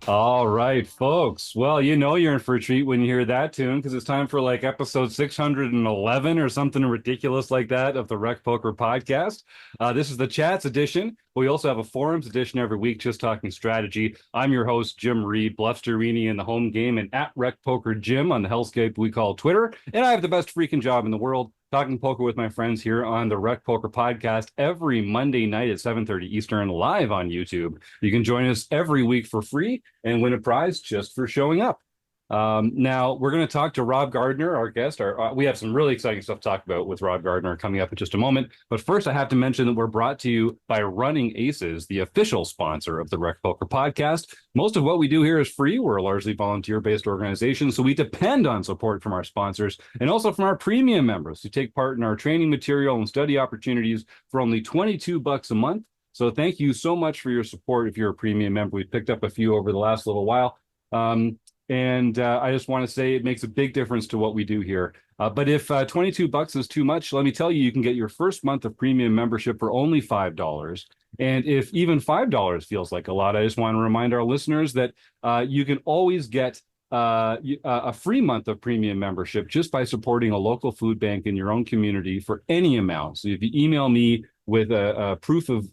All right, folks. Well, you know you're in for a treat when you hear that tune because it's time for like episode 611 or something ridiculous like that of the Rec Poker podcast. This is the chats edition. We also have a forums edition every week just talking strategy. I'm your host, Jim Reid, BLUFFSTORINI in the home game and at Rec Poker Jim on the hellscape we call Twitter. And I have the best freaking job in the world talking poker with my friends here on the Rec Poker podcast every Monday night at 7:30 Eastern live on YouTube. You can join us every week for free and win a prize just for showing up. Now, we're going to talk to Rob Gardner, our guest. We have some really exciting stuff to talk about with Rob Gardner coming up in just a moment. But first, I have to mention that we're brought to you by Running Aces, the official sponsor of the Rec Poker podcast. Most of what we do here is free. We're a largely volunteer-based organization, so we depend on support from our sponsors and also from our premium members who take part in our training material and study opportunities for only $22 a month. So thank you so much for your support if you're a premium member. We've picked up a few over the last little while. And I just want to say it makes a big difference to what we do here. But if $22 is too much, let me tell you, you can get your first month of premium membership for only $5. And if even $5 feels like a lot, I just want to remind our listeners that you can always get a free month of premium membership just by supporting a local food bank in your own community for any amount. So if you email me with a proof of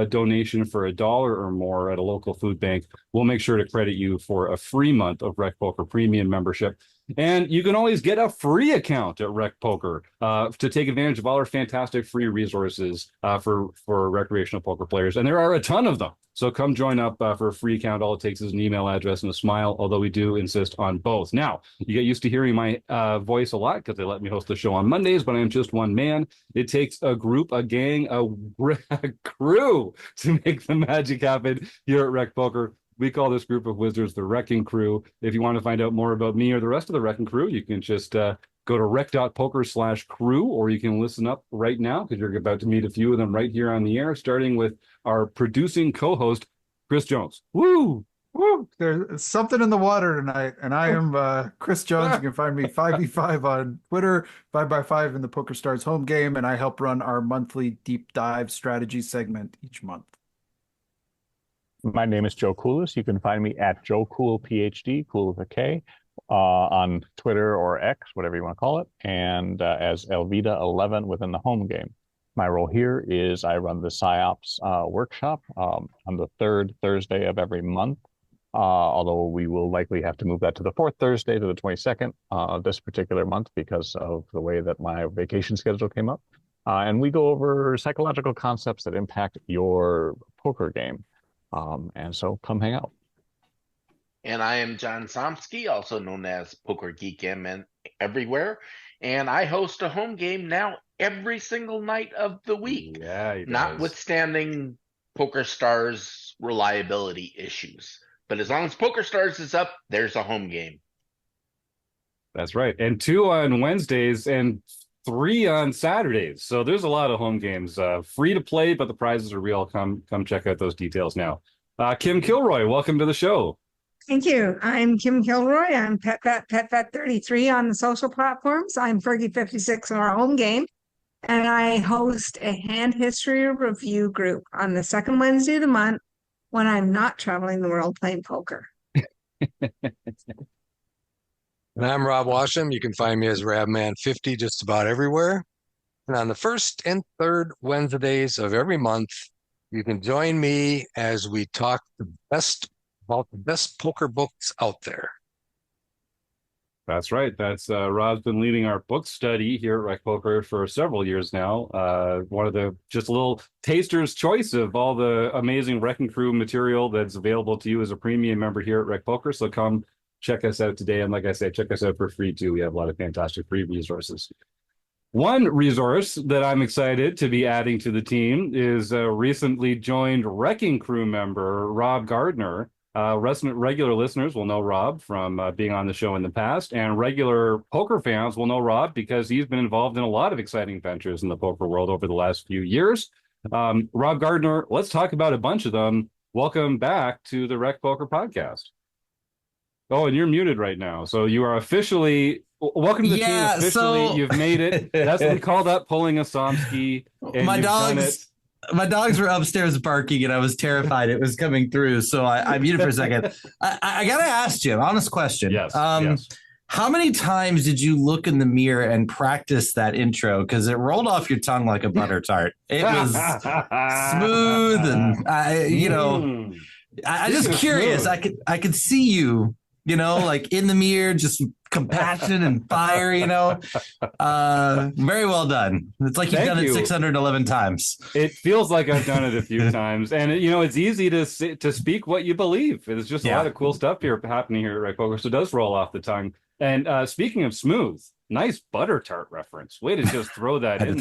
donation for $1 or more at a local food bank, we'll make sure to credit you for a free month of Rec Poker premium membership. And you can always get a free account at Rec Poker to take advantage of all our fantastic free resources for recreational poker players. And there are a ton of them. So come join up for a free account. All it takes is an email address and a smile, although we do insist on both. Now, you get used to hearing my voice a lot because they let me host the show on Mondays, but I am just one man. It takes a group, a gang, a crew to make the magic happen here at Rec Poker. We call this group of wizards the RECing Crew. If you want to find out more about me or the rest of the RECing Crew, you can just go to rec.poker/crew, or you can listen up right now because you're about to meet a few of them right here on the air, starting with our producing co-host, Chris Jones. Woo! Woo! There's something in the water tonight, and I am Chris Jones. You can find me 5v5 on Twitter, 5x5 in the Poker Stars home game, and I help run our monthly deep dive strategy segment each month. My name is Joe Coolis. You can find me at Joe Cool PhD, cool with a K, on Twitter or X, whatever you want to call it, and as Elvita11 within the home game. My role here is I run the PsyOps workshop on the third Thursday of every month, although we will likely have to move that to the fourth Thursday to the 22nd this particular month because of the way that my vacation schedule came up. And we go over psychological concepts that impact your poker game. And so come hang out. And I am John Somsky, also known as Poker Geek M everywhere. And I host a home game now every single night of the week. Yeah, notwithstanding Poker Stars reliability issues. But as long as Poker Stars is up, there's a home game. That's right. And 2 on Wednesdays and 3 on Saturdays. So there's a lot of home games. Free to play, but the prizes are real. Come check out those details now. Kim Kilroy, welcome to the show. Thank you. I'm Kim Kilroy. I'm PetFat33 on the social platforms. I'm Fergie56 on our home game. And I host a hand history review group on the second Wednesday of the month when I'm not traveling the world playing poker. And I'm Rob Washam. You can find me as Rabman50 just about everywhere. And on the first and third Wednesdays of every month, you can join me as we talk about the best poker books out there. That's right. That's Rob's been leading our book study here at Rec Poker for several years now. One of the just a little taster's choice of all the amazing RECing Crew material that's available to you as a premium member here at Rec Poker. So come check us out today. And like I said, check us out for free too. We have a lot of fantastic free resources. One resource that I'm excited to be adding to the team is recently joined RECing Crew member Rob Gardner. Regular listeners will know Rob from being on the show in the past, and regular poker fans will know Rob because he's been involved in a lot of exciting ventures in the poker world over the last few years. Rob Gardner, let's talk about a bunch of them. Welcome back to the Rec Poker podcast. Oh, and you're muted right now. So you are officially, welcome to the team. Officially, you've made it. That's what we call that, pulling a Somsky. My dogs my dogs were upstairs barking and I was terrified it was coming through. So I muted for a second. I got to ask Jim, honest question. Yes. How many times did you look in the mirror and practice that intro? Because it rolled off your tongue like a butter tart. It was smooth and I'm just curious. Smooth. I could see you, like in the mirror, just compassionate and fire, very well done. It's like you've done it 611 times. It feels like I've done it a few times, and it's easy to speak what you believe. There's just a lot of cool stuff happening here at RecPoker, so it does roll off the tongue. And speaking of smooth, nice butter tart reference. Way to just throw that in.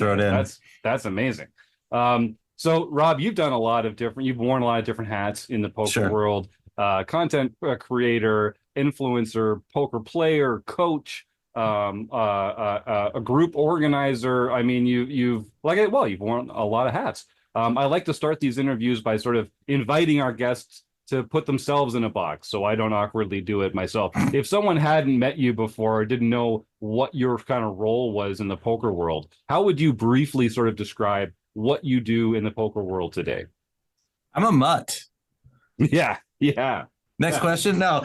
That's amazing. So Rob, you've worn a lot of different hats in the poker world. Content creator, influencer, poker player, coach, a group organizer. I mean, you've worn a lot of hats. I like to start these interviews by sort of inviting our guests to put themselves in a box so I don't awkwardly do it myself. If someone hadn't met you before or didn't know what your kind of role was in the poker world, how would you briefly sort of describe what you do in the poker world today? I'm a mutt. Yeah. Next question. No.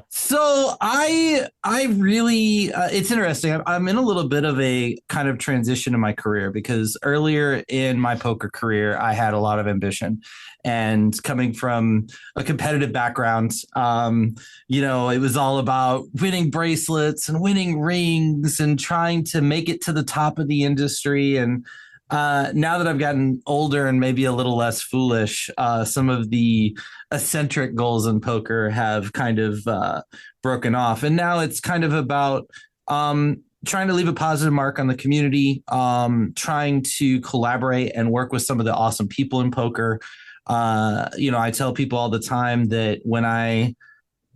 So I really, it's interesting. I'm in a little bit of a kind of transition in my career because earlier in my poker career, I had a lot of ambition, and coming from a competitive background, it was all about winning bracelets and winning rings and trying to make it to the top of the industry. And now that I've gotten older and maybe a little less foolish, some of the eccentric goals in poker have kind of broken off. And now it's kind of about trying to leave a positive mark on the community, trying to collaborate and work with some of the awesome people in poker. I tell people all the time that when I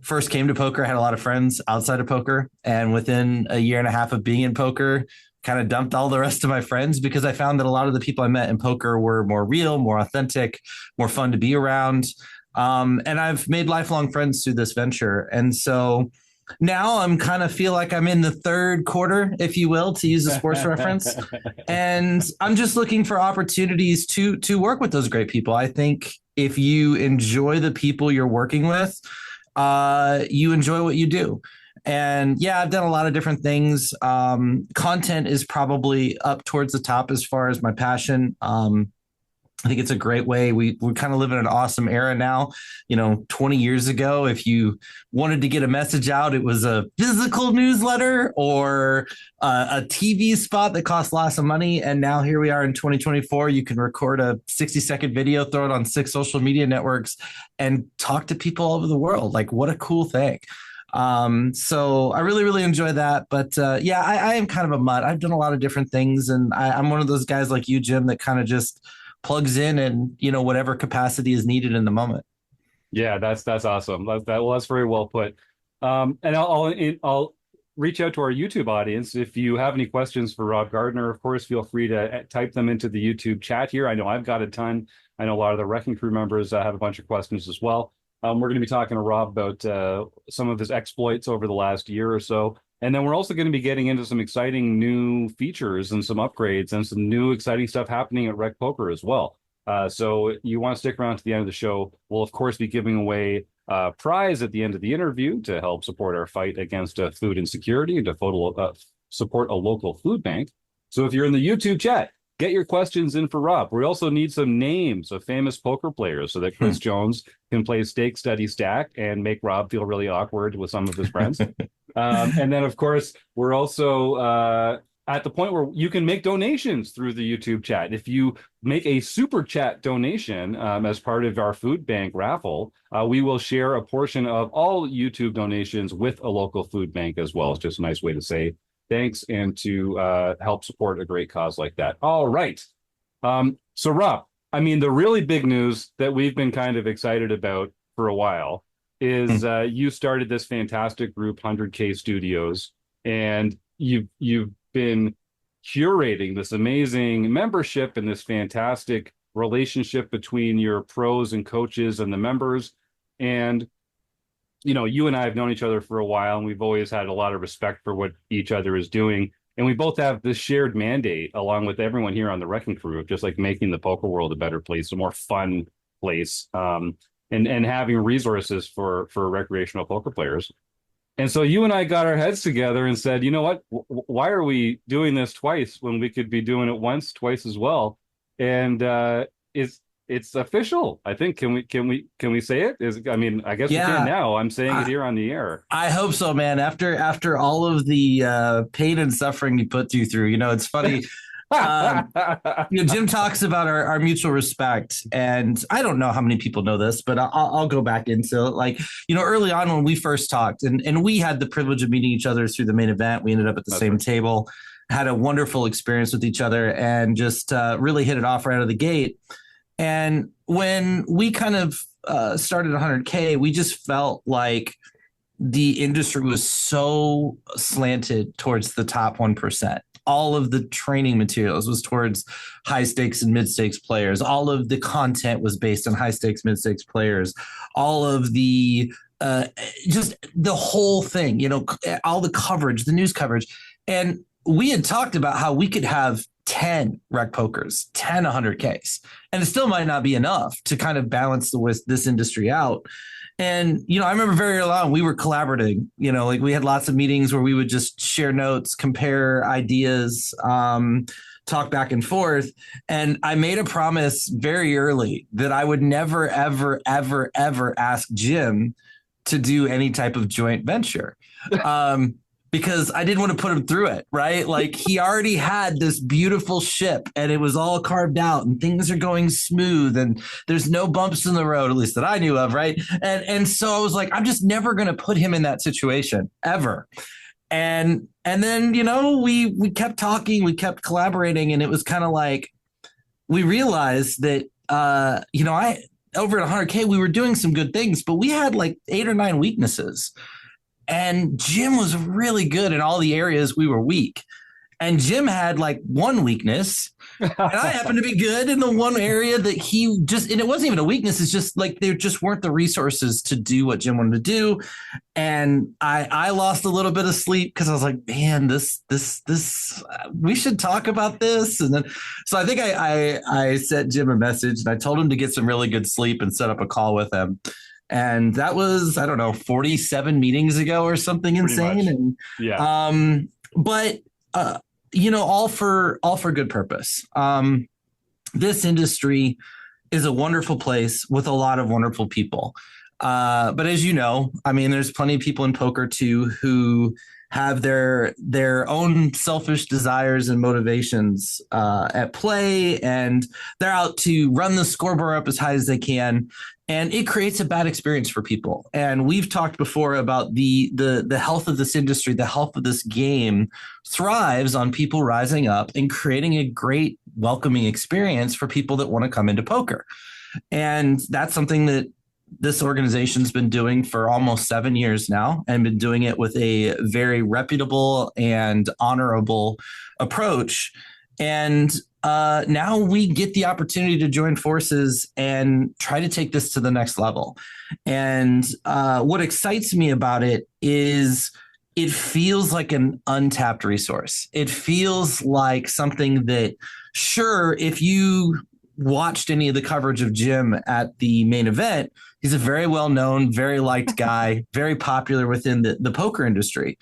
first came to poker, I had a lot of friends outside of poker. And within a year and a half of being in poker, kind of dumped all the rest of my friends because I found that a lot of the people I met in poker were more real, more authentic, more fun to be around. And I've made lifelong friends through this venture. And so now I'm kind of feel like I'm in the third quarter, if you will, to use a sports reference. And I'm just looking for opportunities to work with those great people. I think if you enjoy the people you're working with, you enjoy what you do. And I've done a lot of different things. Content is probably up towards the top as far as my passion. I think it's a great way. We kind of live in an awesome era now. 20 years ago, if you wanted to get a message out, it was a physical newsletter or a TV spot that cost lots of money. And now here we are in 2024. You can record a 60-second video, throw it on 6 social media networks, and talk to people all over the world. Like, what a cool thing. So I really, really enjoy that. But I am kind of a mutt. I've done a lot of different things, and I'm one of those guys like you, Jim, that kind of just plugs in and, whatever capacity is needed in the moment. Yeah, that's awesome. That's very well put. And I'll reach out to our YouTube audience. If you have any questions for Rob Gardner, of course, feel free to type them into the YouTube chat here. I know I've got a ton. I know a lot of the RECing Crew members have a bunch of questions as well. We're going to be talking to Rob about some of his exploits over the last year or so. And then we're also going to be getting into some exciting new features and some upgrades and some new exciting stuff happening at RecPoker as well. So you want to stick around to the end of the show. We'll, of course, be giving away a prize at the end of the interview to help support our fight against food insecurity and to support a local food bank. So if you're in the YouTube chat, get your questions in for Rob. We also need some names of famous poker players so that Chris Jones can play Stake, Study, Stack and make Rob feel really awkward with some of his friends. And then, of course, we're also at the point where you can make donations through the YouTube chat. If you make a super chat donation as part of our food bank raffle, we will share a portion of all YouTube donations with a local food bank as well. It's just a nice way to say thanks and to help support a great cause like that. All right. So, Rob, I mean, the really big news that we've been kind of excited about for a while is you started this fantastic group, 100K Studios, and you've been curating this amazing membership and this fantastic relationship between your pros and coaches and the members. And you and I have known each other for a while, and we've always had a lot of respect for what each other is doing. And we both have this shared mandate, along with everyone here on the Wrecking Crew, of just like making the poker world a better place, a more fun place, and having resources for recreational poker players. And so you and I got our heads together and said, you know what? Why are we doing this twice when we could be doing it once, twice as well? And it's official. I think can we say it? I mean, I guess we can now. I'm saying it here on the air. I hope so, man. After all of the pain and suffering you put you through, it's funny. Jim talks about our mutual respect, and I don't know how many people know this, but I'll go back into it. Early on when we first talked, and we had the privilege of meeting each other through the main event. We ended up at the same table, had a wonderful experience with each other, and just really hit it off right out of the gate. And when we kind of started 100K, we just felt like the industry was so slanted towards the top 1%. All of the training materials was towards high stakes and mid stakes players. All of the content was based on high stakes, mid stakes players. All of the just the whole thing, all the coverage, the news coverage. And we had talked about how we could have 10 rec pokers, 10 100Ks, and it still might not be enough to kind of balance this industry out. And, I remember very early on, we were collaborating, we had lots of meetings where we would just share notes, compare ideas, talk back and forth. And I made a promise very early that I would never, ever, ever, ever ask Jim to do any type of joint venture. Because I didn't want to put him through it, right? Like, he already had this beautiful ship and it was all carved out and things are going smooth and there's no bumps in the road, at least that I knew of, right? And so I was like, I'm just never going to put him in that situation ever. And then, we kept talking, we kept collaborating, and it was kind of like, we realized that, over at 100K, we were doing some good things, but we had like 8 or 9 weaknesses. And Jim was really good in all the areas we were weak. And Jim had like one weakness. And I happened to be good in the one area that and it wasn't even a weakness. It's just like there just weren't the resources to do what Jim wanted to do. And I lost a little bit of sleep because I was like, man, this, we should talk about this. And then, so I think I sent Jim a message and I told him to get some really good sleep and set up a call with him. And that was, I don't know, 47 meetings ago or something insane. And yeah. But all for good purpose. This industry is a wonderful place with a lot of wonderful people. But as you know, I mean, there's plenty of people in poker too who have their own selfish desires and motivations at play, and they're out to run the scoreboard up as high as they can. And it creates a bad experience for people. And we've talked before about the health of this industry, the health of this game thrives on people rising up and creating a great, welcoming experience for people that want to come into poker. And that's something that this organization's been doing for almost 7 years now, and been doing it with a very reputable and honorable approach. And now we get the opportunity to join forces and try to take this to the next level. And what excites me about it is it feels like an untapped resource. It feels like something that, sure, if you watched any of the coverage of Jim at the main event, he's a very well-known, very liked guy, very popular within the poker industry.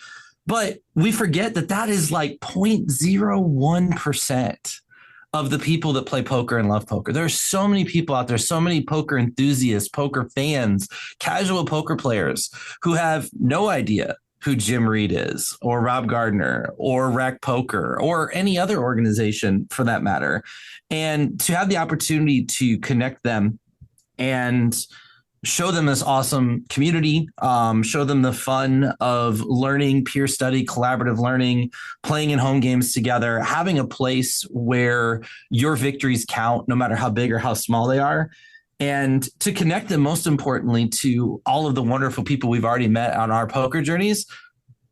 But we forget that is like 0.01% of the people that play poker and love poker. There are so many people out there, so many poker enthusiasts, poker fans, casual poker players who have no idea who Jim Reid is, or Rob Gardner, or RecPoker, or any other organization for that matter. And to have the opportunity to connect them and show them this awesome community, show them the fun of learning, peer study, collaborative learning, playing in home games together, having a place where your victories count, no matter how big or how small they are, and to connect them, most importantly, to all of the wonderful people we've already met on our poker journeys.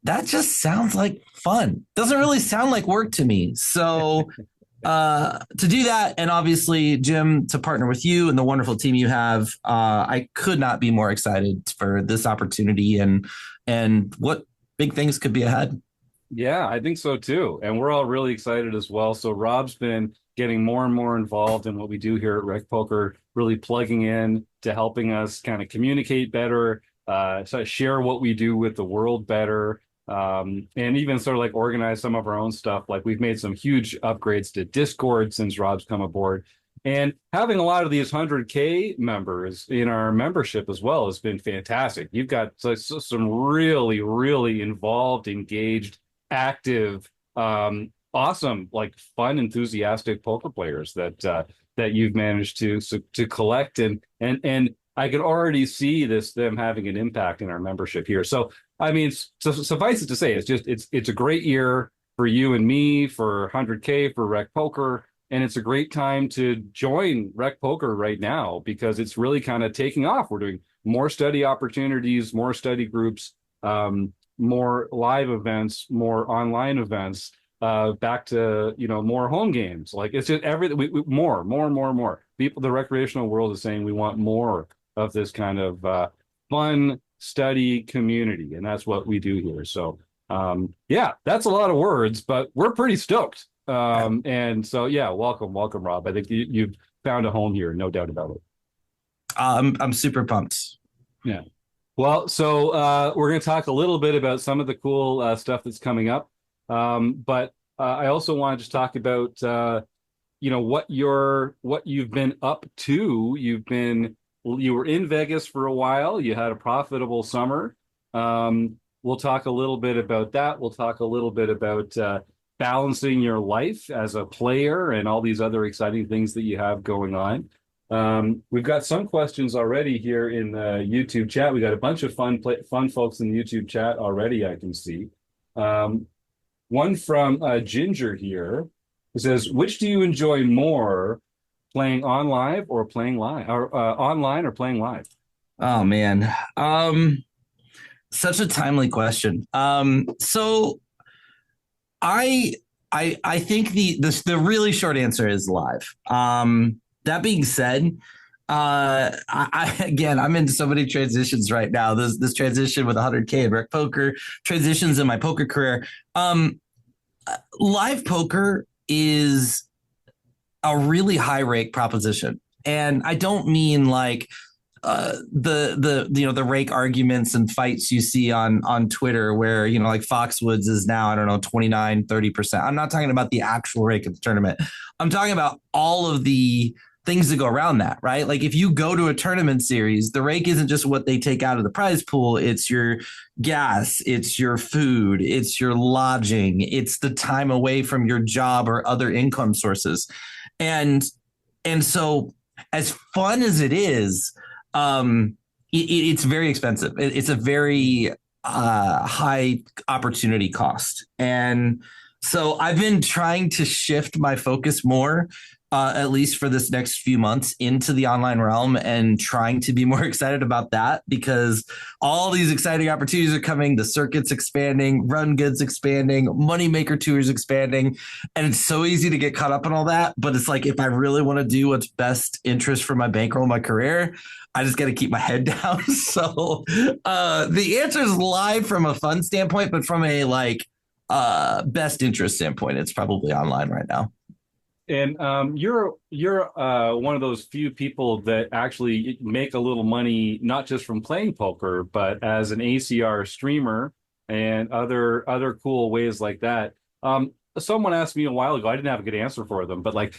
That just sounds like fun. Doesn't really sound like work to me. So to do that, and obviously, Jim, to partner with you and the wonderful team you have, I could not be more excited for this opportunity and what big things could be ahead. Yeah, I think so too. And we're all really excited as well. So Rob's been getting more and more involved in what we do here at Rec Poker, really plugging in to helping us kind of communicate better, sort of share what we do with the world better, and even sort of like organize some of our own stuff. Like we've made some huge upgrades to Discord since Rob's come aboard. And having a lot of these 100K members in our membership as well has been fantastic. You've got some really, really involved, engaged, active, awesome, like fun, enthusiastic poker players that you've managed to collect, and I could already see them having an impact in our membership here. So I mean, suffice it to say, it's a great year for you and me, for 100K, for Rec Poker, and it's a great time to join Rec Poker right now because it's really kind of taking off. We're doing more study opportunities, more study groups, more live events, more online events, back to, more home games. Like it's just everything, more. People, the recreational world is saying we want more of this kind of fun study community, and that's what we do here. So yeah, that's a lot of words, but we're pretty stoked. And so yeah, welcome, Rob. I think you've found a home here, no doubt about it. I'm super pumped. Yeah. Well, so we're going to talk a little bit about some of the cool stuff that's coming up, but I also want to just talk about what you've been up to. You were in Vegas for a while. You had a profitable summer. We'll talk a little bit about that. We'll talk a little bit about balancing your life as a player and all these other exciting things that you have going on. We've got some questions already here in the YouTube chat. We got a bunch of fun folks in the YouTube chat already, I can see. One from Ginger here, who says, which do you enjoy more, playing online or playing live, or online or playing live? Oh man. Such a timely question. So I think the really short answer is live. That being said, I'm in so many transitions right now. This transition with 100K and Rec Poker, transitions in my poker career. Live poker is a really high rake proposition, and I don't mean like the rake arguments and fights you see on Twitter where, like Foxwoods is now, I don't know, 29-30%. I'm not talking about the actual rake of the tournament. I'm talking about all of the things that go around that, right? Like if you go to a tournament series, the rake isn't just what they take out of the prize pool. It's your gas, it's your food, it's your lodging, it's the time away from your job or other income sources. And so as fun as it is, it's very expensive. It's a very high opportunity cost. And so I've been trying to shift my focus more, at least for this next few months, into the online realm and trying to be more excited about that because all these exciting opportunities are coming. The circuit's expanding, Run Good's expanding, Moneymaker Tour's expanding. And it's so easy to get caught up in all that. But it's like, if I really want to do what's best interest for my bankroll, my career, I just got to keep my head down. So the answer is live from a fun standpoint, but from a best interest standpoint, it's probably online right now. And you're one of those few people that actually make a little money, not just from playing poker, but as an ACR streamer and other cool ways like that. Someone asked me a while ago, I didn't have a good answer for them, but like,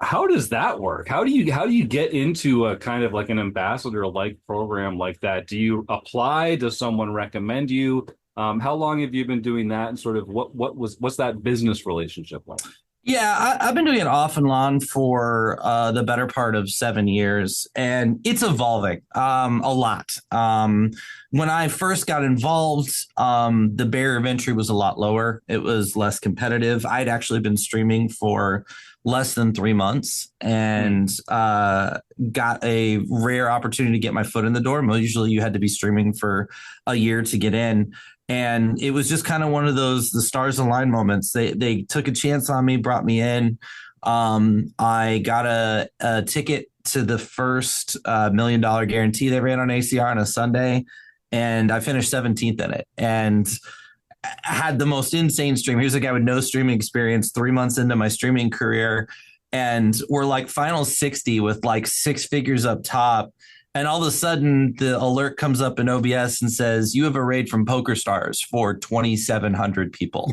how does that work? How do you get into a kind of like an ambassador-like program like that? Do you apply? Does someone recommend you? How long have you been doing that, and sort of what's that business relationship like? Yeah, I've been doing it off and on for the better part of 7 years, and it's evolving a lot. When I first got involved, the barrier of entry was a lot lower. It was less competitive. I'd actually been streaming for less than 3 months and got a rare opportunity to get my foot in the door. Usually you had to be streaming for a year to get in. And it was just kind of one of those, the stars align moments. They took a chance on me, brought me in. I got a ticket to the first $1 million guarantee they ran on ACR on a Sunday, and I finished 17th in it. And had the most insane stream. Here's a guy with no streaming experience, 3 months into my streaming career, and we're like final 60 with like 6 figures up top. And all of a sudden, the alert comes up in OBS and says, "You have a raid from PokerStars for 2,700 people."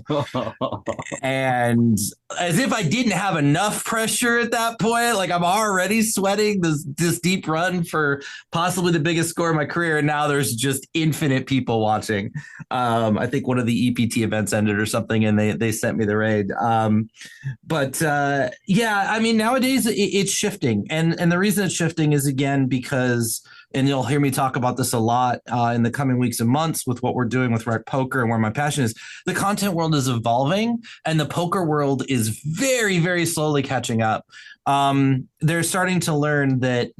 And as if I didn't have enough pressure at that point, like I'm already sweating this deep run for possibly the biggest score of my career. And now there's just infinite people watching. I think one of the EPT events ended or something, and they sent me the raid. Yeah, I mean, nowadays it's shifting. And the reason it's shifting is, again, because, and you'll hear me talk about this a lot in the coming weeks and months with what we're doing with Rec Poker and where my passion is, the content world is evolving and the poker world is very, very slowly catching up. They're starting to learn that,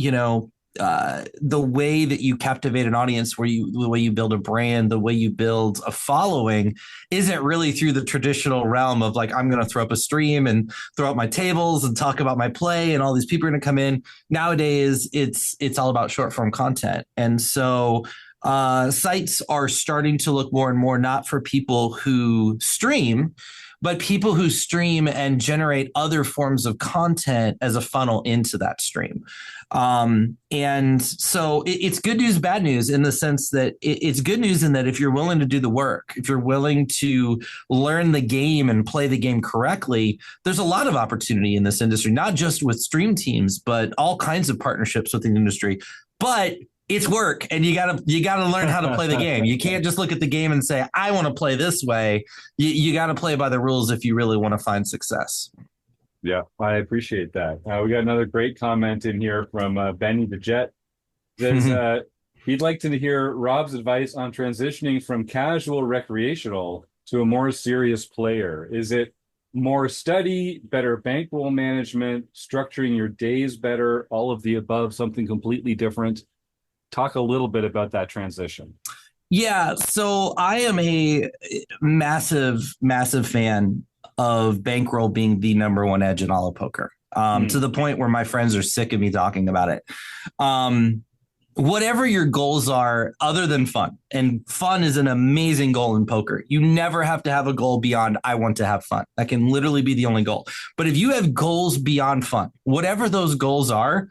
the way that you captivate an audience, the way you build a brand, the way you build a following isn't really through the traditional realm of like, I'm going to throw up a stream and throw up my tables and talk about my play and all these people are going to come in. Nowadays, it's all about short form content. And so sites are starting to look more and more not for people who stream, but people who stream and generate other forms of content as a funnel into that stream. And so it's good news, bad news in the sense that it's good news in that if you're willing to do the work, if you're willing to learn the game and play the game correctly, there's a lot of opportunity in this industry, not just with stream teams, but all kinds of partnerships within the industry. But it's work, and you gotta learn how to play the game. You can't just look at the game and say, I want to play this way. You got to play by the rules if you really want to find success. Yeah, I appreciate that. We got another great comment in here from Benny the Jet. Says he'd like to hear Rob's advice on transitioning from casual recreational to a more serious player. Is it more study, better bankroll management, structuring your days better, all of the above, something completely different? Talk a little bit about that transition. Yeah, so I am a massive, massive fan of bankroll being the number one edge in all of poker, to the point where my friends are sick of me talking about it. Whatever your goals are, other than fun, and fun is an amazing goal in poker. You never have to have a goal beyond, I want to have fun. That can literally be the only goal. But if you have goals beyond fun, whatever those goals are,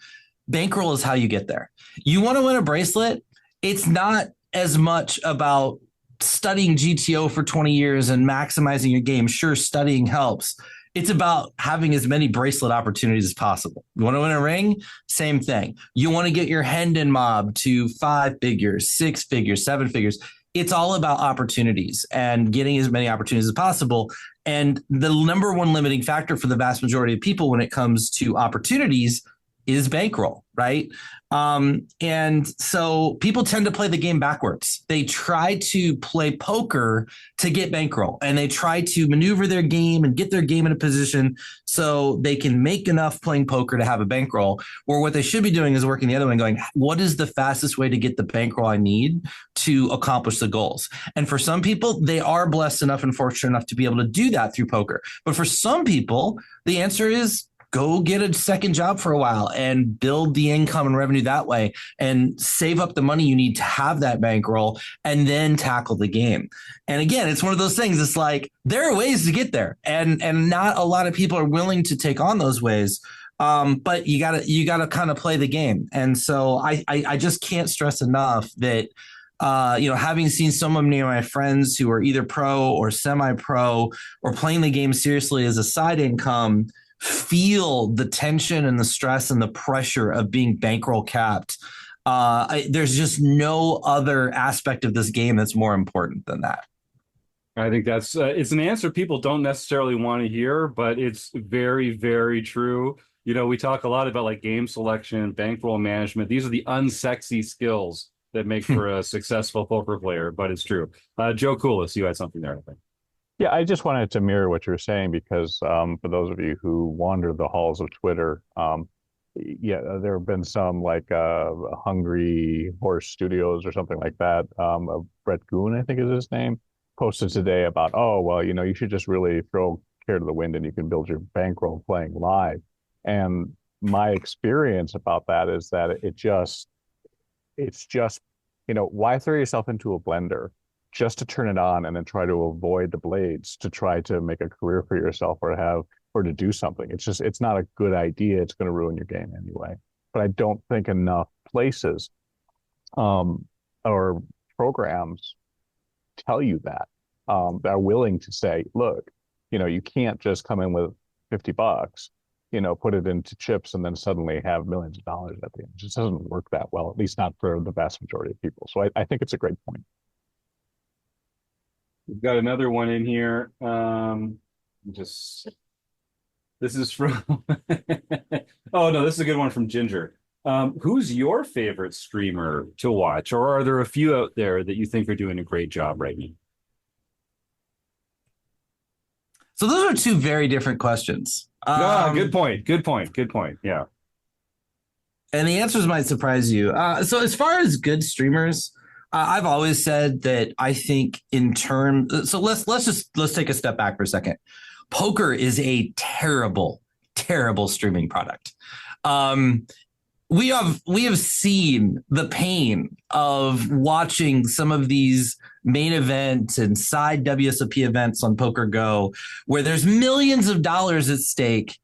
bankroll is how you get there. You want to win a bracelet? It's not as much about studying GTO for 20 years and maximizing your game. Sure, studying helps. It's about having as many bracelet opportunities as possible. You want to win a ring? Same thing. You want to get your Hendon mob to 5 figures, 6 figures, 7 figures. It's all about opportunities and getting as many opportunities as possible. And the number one limiting factor for the vast majority of people when it comes to opportunities is bankroll, right? And so people tend to play the game backwards. They try to play poker to get bankroll, and they try to maneuver their game and get their game in a position so they can make enough playing poker to have a bankroll. Or what they should be doing is working the other way and going, what is the fastest way to get the bankroll I need to accomplish the goals? And for some people, they are blessed enough and fortunate enough to be able to do that through poker. But for some people, the answer is go get a second job for a while and build the income and revenue that way and save up the money you need to have that bankroll and then tackle the game. And again, it's one of those things. It's like there are ways to get there, and not a lot of people are willing to take on those ways. But you gotta kind of play the game. And so I just can't stress enough that having seen so many of my friends who are either pro or semi-pro or playing the game seriously as a side income feel the tension and the stress and the pressure of being bankroll capped. There's just no other aspect of this game that's more important than that. I think that's it's an answer people don't necessarily want to hear, but it's very, very true. We talk a lot about like game selection, bankroll management. These are the unsexy skills that make for a successful poker player, but it's true. Joe Coolis, you had something there, I think. Yeah, I just wanted to mirror what you were saying because for those of you who wander the halls of Twitter, there have been some like Hungry Horse Studios or something like that. Brett Goon, I think is his name, posted today about, you should just really throw care to the wind and you can build your bankroll playing live. And my experience about that is that it's just, why throw yourself into a blender? just to turn it on and then try to avoid the blades to try to make a career for yourself or to do something. It's not a good idea. It's going to ruin your game anyway. But I don't think enough places or programs tell you that are willing to say, look, you can't just come in with $50, put it into chips and then suddenly have millions of dollars at the end. It just doesn't work that well, at least not for the vast majority of people. So I think it's a great point. We've got another one in here. This is from oh no, this is a good one from Ginger. Who's your favorite streamer to watch, or are there a few out there that you think are doing a great job right now? So those are two very different questions. Good point. Yeah. And the answers might surprise you. So as far as good streamers, I've always said that I think in terms. So let's take a step back for a second. Poker is a terrible streaming product. We have seen the pain of watching some of these main events and side WSOP events on Poker Go, where there's millions of dollars at stake.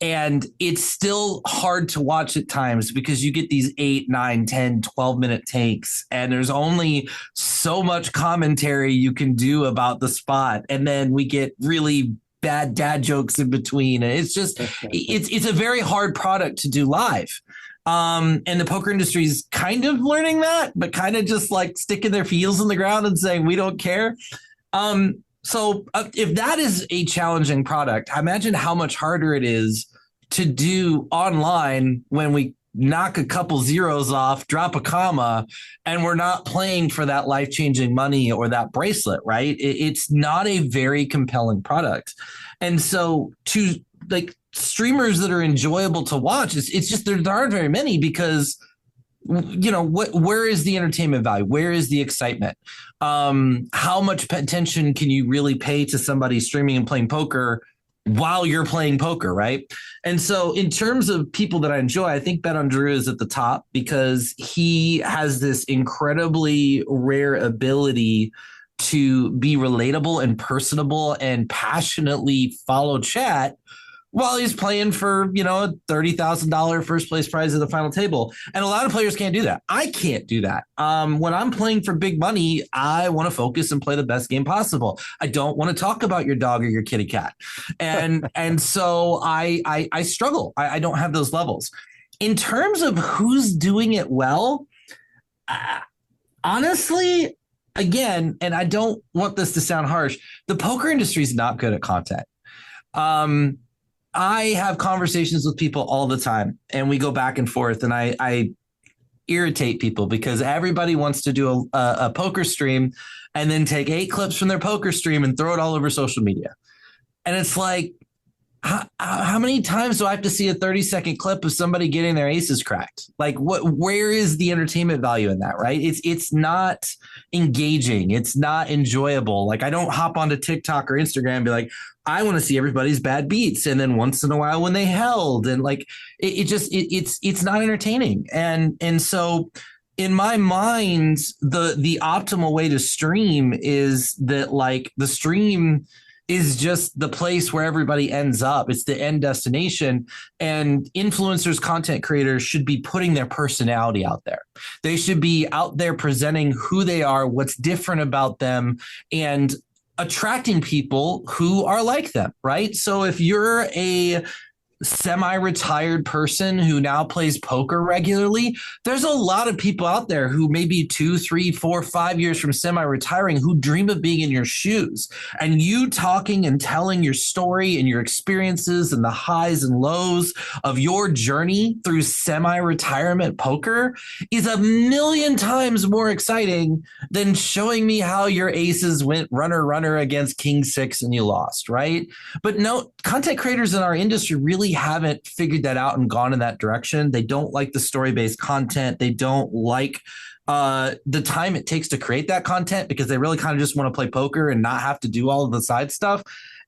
And it's still hard to watch at times because you get these 8, 9, 10, 12-minute takes, and there's only so much commentary you can do about the spot. And then we get really bad dad jokes in between. And it's just, it's a very hard product to do live. And the poker industry is kind of learning that, but kind of just like sticking their heels in the ground and saying, we don't care. So if that is a challenging product, imagine how much harder it is to do online when we knock a couple zeros off, drop a comma, and we're not playing for that life-changing money or that bracelet, right? It's not a very compelling product. And so to like streamers that are enjoyable to watch, it's just there aren't very many because where is the entertainment value? Where is the excitement? How much attention can you really pay to somebody streaming and playing poker while you're playing poker, right? And so in terms of people that I enjoy, I think Bet on Drew is at the top because he has this incredibly rare ability to be relatable and personable and passionately follow chat while he's playing for, a $30,000 first place prize at the final table. And a lot of players can't do that. I can't do that. When I'm playing for big money, I want to focus and play the best game possible. I don't want to talk about your dog or your kitty cat. And so I struggle. I don't have those levels. In terms of who's doing it well, honestly, again, and I don't want this to sound harsh, the poker industry is not good at content. I have conversations with people all the time and we go back and forth and I irritate people because everybody wants to do a poker stream and then take 8 clips from their poker stream and throw it all over social media. And it's like, how many times do I have to see a 30-second clip of somebody getting their aces cracked? Like where is the entertainment value in that, right? It's not engaging. It's not enjoyable. Like I don't hop onto TikTok or Instagram and be like, I want to see everybody's bad beats. And then once in a while when they held and like, it's not entertaining. And so in my mind, the optimal way to stream is that like the stream is just the place where everybody ends up. It's the end destination. And influencers, content creators should be putting their personality out there. They should be out there presenting who they are, what's different about them, and attracting people who are like them, right? So if you're a semi-retired person who now plays poker regularly, there's a lot of people out there who maybe 2, 3, 4, 5 years from semi-retiring who dream of being in your shoes. And you talking and telling your story and your experiences and the highs and lows of your journey through semi-retirement poker is a million times more exciting than showing me how your aces went runner against king 6 and you lost, right? But no, content creators in our industry really haven't figured that out and gone in that direction. They don't like the story-based content. They don't like the time it takes to create that content because they really kind of just want to play poker and not have to do all of the side stuff.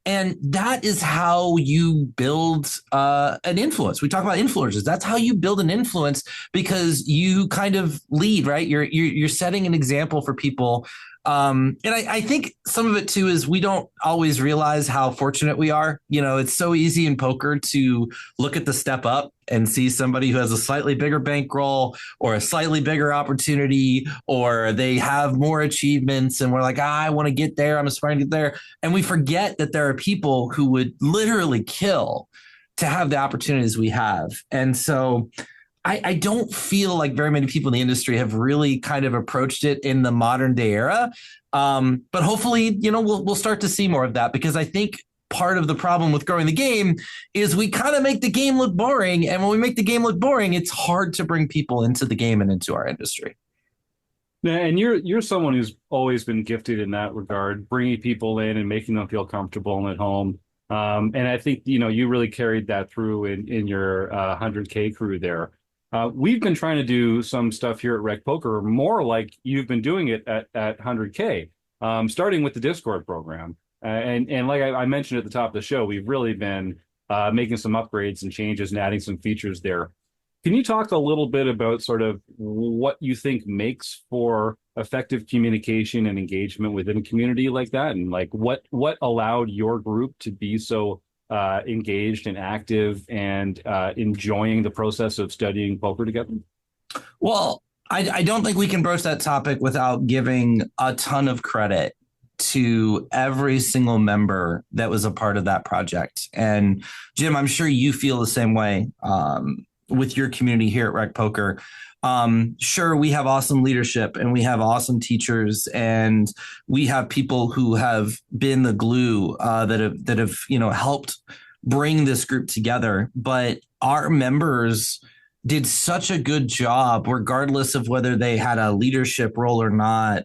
And that is how you build an influence. We talk about influencers. That's how you build an influence because you kind of lead, right? You're setting an example for people And I think some of it too is we don't always realize how fortunate we are. It's so easy in poker to look at the step up and see somebody who has a slightly bigger bankroll or a slightly bigger opportunity, or they have more achievements. And we're like, I want to get there. I'm aspiring to get there. And we forget that there are people who would literally kill to have the opportunities we have. And so I don't feel like very many people in the industry have really kind of approached it in the modern day era. But hopefully, we'll start to see more of that, because I think part of the problem with growing the game is we kind of make the game look boring. And when we make the game look boring, it's hard to bring people into the game and into our industry. And you're someone who's always been gifted in that regard, bringing people in and making them feel comfortable and at home. And I think, you really carried that through in your 100K crew there. We've been trying to do some stuff here at Rec Poker, more like you've been doing it at 100K, starting with the Discord program. And like I mentioned at the top of the show, we've really been making some upgrades and changes and adding some features there. Can you talk a little bit about sort of what you think makes for effective communication and engagement within a community like that? And like what allowed your group to be so engaged and active and enjoying the process of studying poker together? Well, I don't think we can broach that topic without giving a ton of credit to every single member that was a part of that project. And Jim, I'm sure you feel the same way with your community here at Rec Poker. Sure, we have awesome leadership and we have awesome teachers, and we have people who have been the glue that have helped bring this group together. But our members did such a good job, regardless of whether they had a leadership role or not,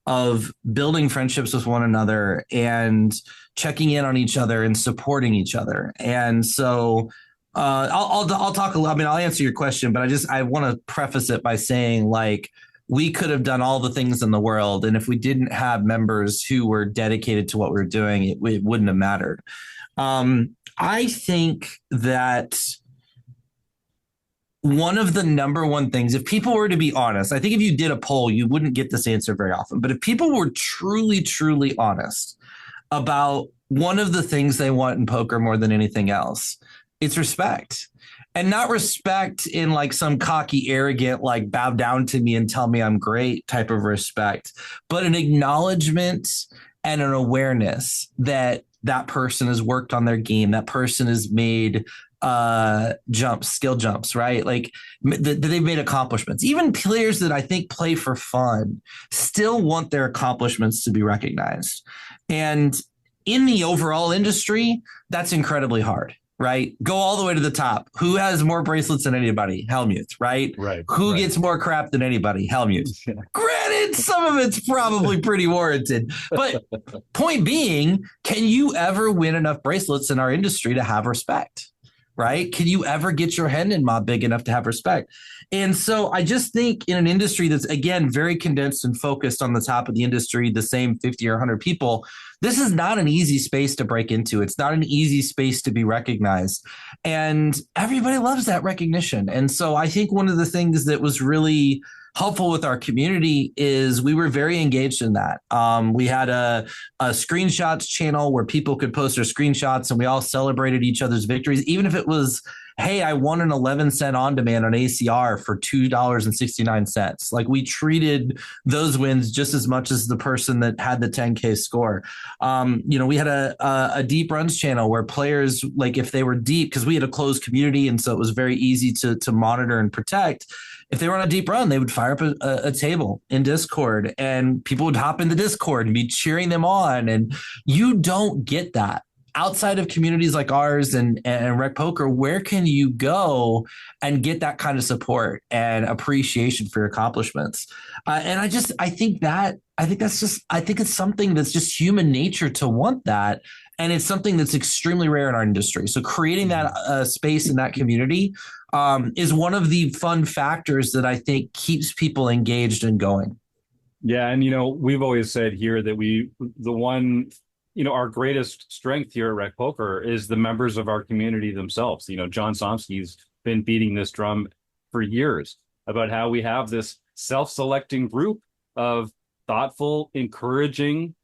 of building friendships with one another and checking in on each other and supporting each other. And so I'll talk a little. I mean, I'll answer your question, but I want to preface it by saying, like, we could have done all the things in the world, and if we didn't have members who were dedicated to what we were doing, it wouldn't have mattered. I think that one of the number one things, if people were to be honest, I think if you did a poll, you wouldn't get this answer very often. But if people were truly, truly honest about one of the things they want in poker more than anything else, it's respect. And not respect in like some cocky, arrogant, like bow down to me and tell me I'm great type of respect, but an acknowledgement and an awareness that that person has worked on their game, that person has made skill jumps, right? Like they've made accomplishments. Even players that I think play for fun still want their accomplishments to be recognized. And in the overall industry, that's incredibly hard. Right? Go all the way to the top. Who has more bracelets than anybody? Helmuth, right? Right. Who gets more crap than anybody? Helmuth. Yeah. Granted, some of it's probably pretty warranted. But point being, can you ever win enough bracelets in our industry to have respect? Right? Can you ever get your hand in mob big enough to have respect? And so I just think in an industry that's, again, very condensed and focused on the top of the industry, the same 50 or 100 people, this is not an easy space to break into. It's not an easy space to be recognized. And everybody loves that recognition. And so I think one of the things that was really helpful with our community is we were very engaged in that. We had a screenshots channel where people could post their screenshots and we all celebrated each other's victories, even if it was, hey, I won an 11-cent on demand on ACR for $2.69. Like, we treated those wins just as much as the person that had the 10K score. We had a deep runs channel where players, like, if they were deep, because we had a closed community, and so it was very easy to monitor and protect. If they were on a deep run, they would fire up a table in Discord, and people would hop into Discord and be cheering them on. And you don't get that outside of communities like ours and Rec Poker. Where can you go and get that kind of support and appreciation for your accomplishments? And I think it's something that's just human nature to want that. And it's something that's extremely rare in our industry. So creating that space in that community is one of the fun factors that I think keeps people engaged and going. Yeah. And, we've always said here that our greatest strength here at Rec Poker is the members of our community themselves. John Somsky's been beating this drum for years about how we have this self-selecting group of thoughtful, encouraging,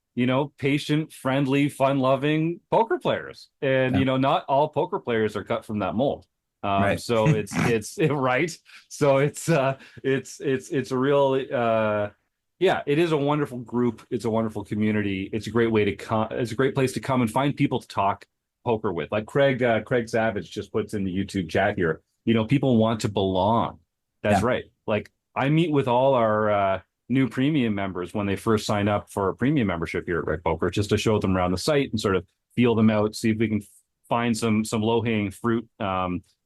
patient, friendly, fun-loving poker players. And not all poker players are cut from that mold. Right. So it's right. So it's a real yeah, it is a wonderful group. It's a wonderful community. It's a great way to come. It's a great place to come and find people to talk poker with. Like Craig Savage just puts in the YouTube chat here. People want to belong. That's right. Like I meet with all our new premium members when they first sign up for a premium membership here at RecPoker, just to show them around the site and sort of feel them out, see if we can find some low-hanging fruit